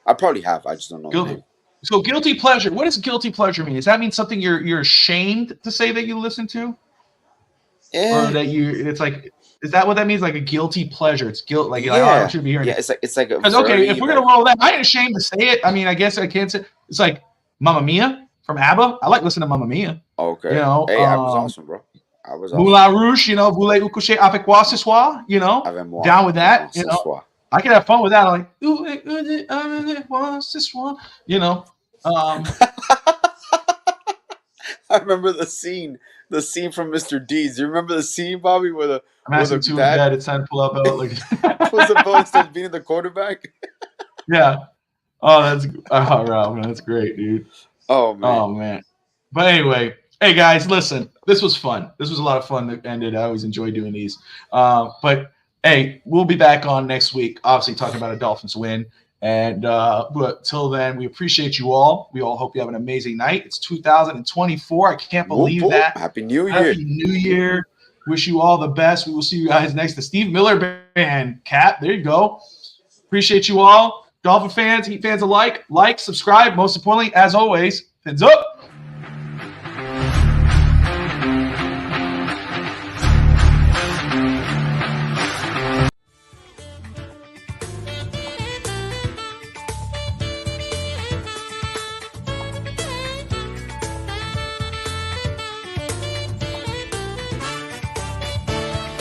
I probably have. I just don't know. Guilty. So guilty pleasure. What does guilty pleasure mean? Does that mean something you're ashamed to say that you listen to? Or that it's like, is that what that means? Like a guilty pleasure? It's guilt. Like, I should be hearing. Yeah, it's like because if we're gonna roll that, I ain't ashamed to say it. I mean, I guess I can't say. It's like Mamma Mia from ABBA. I like listening to Mamma Mia. Okay. You know, hey, I was awesome, bro. I was awesome. Moulin Rouge. You know, voulez-vous coucher avec moi ce soir? You know, down with that. You know. I can have fun with that. I'm like, you know. I remember the scene from Mr. Deeds. You remember the scene, Bobby, where the dad, it's time to pull up out like was the boy starts beating the quarterback? Yeah. Oh, Ralph, that's great, dude. Oh man. Oh man. But anyway, hey guys, listen. This was fun. This was a lot of fun that ended. I always enjoy doing these. But hey, we'll be back on next week, obviously talking about a Dolphins win. And but till then, we appreciate you all. We all hope you have an amazing night. It's 2024. I can't believe that. Happy New Year. Happy New Year. Wish you all the best. We will see you guys next. The Steve Miller Band. Cap, there you go. Appreciate you all. Dolphin fans, Heat fans alike. Like, subscribe. Most importantly, as always, fins up.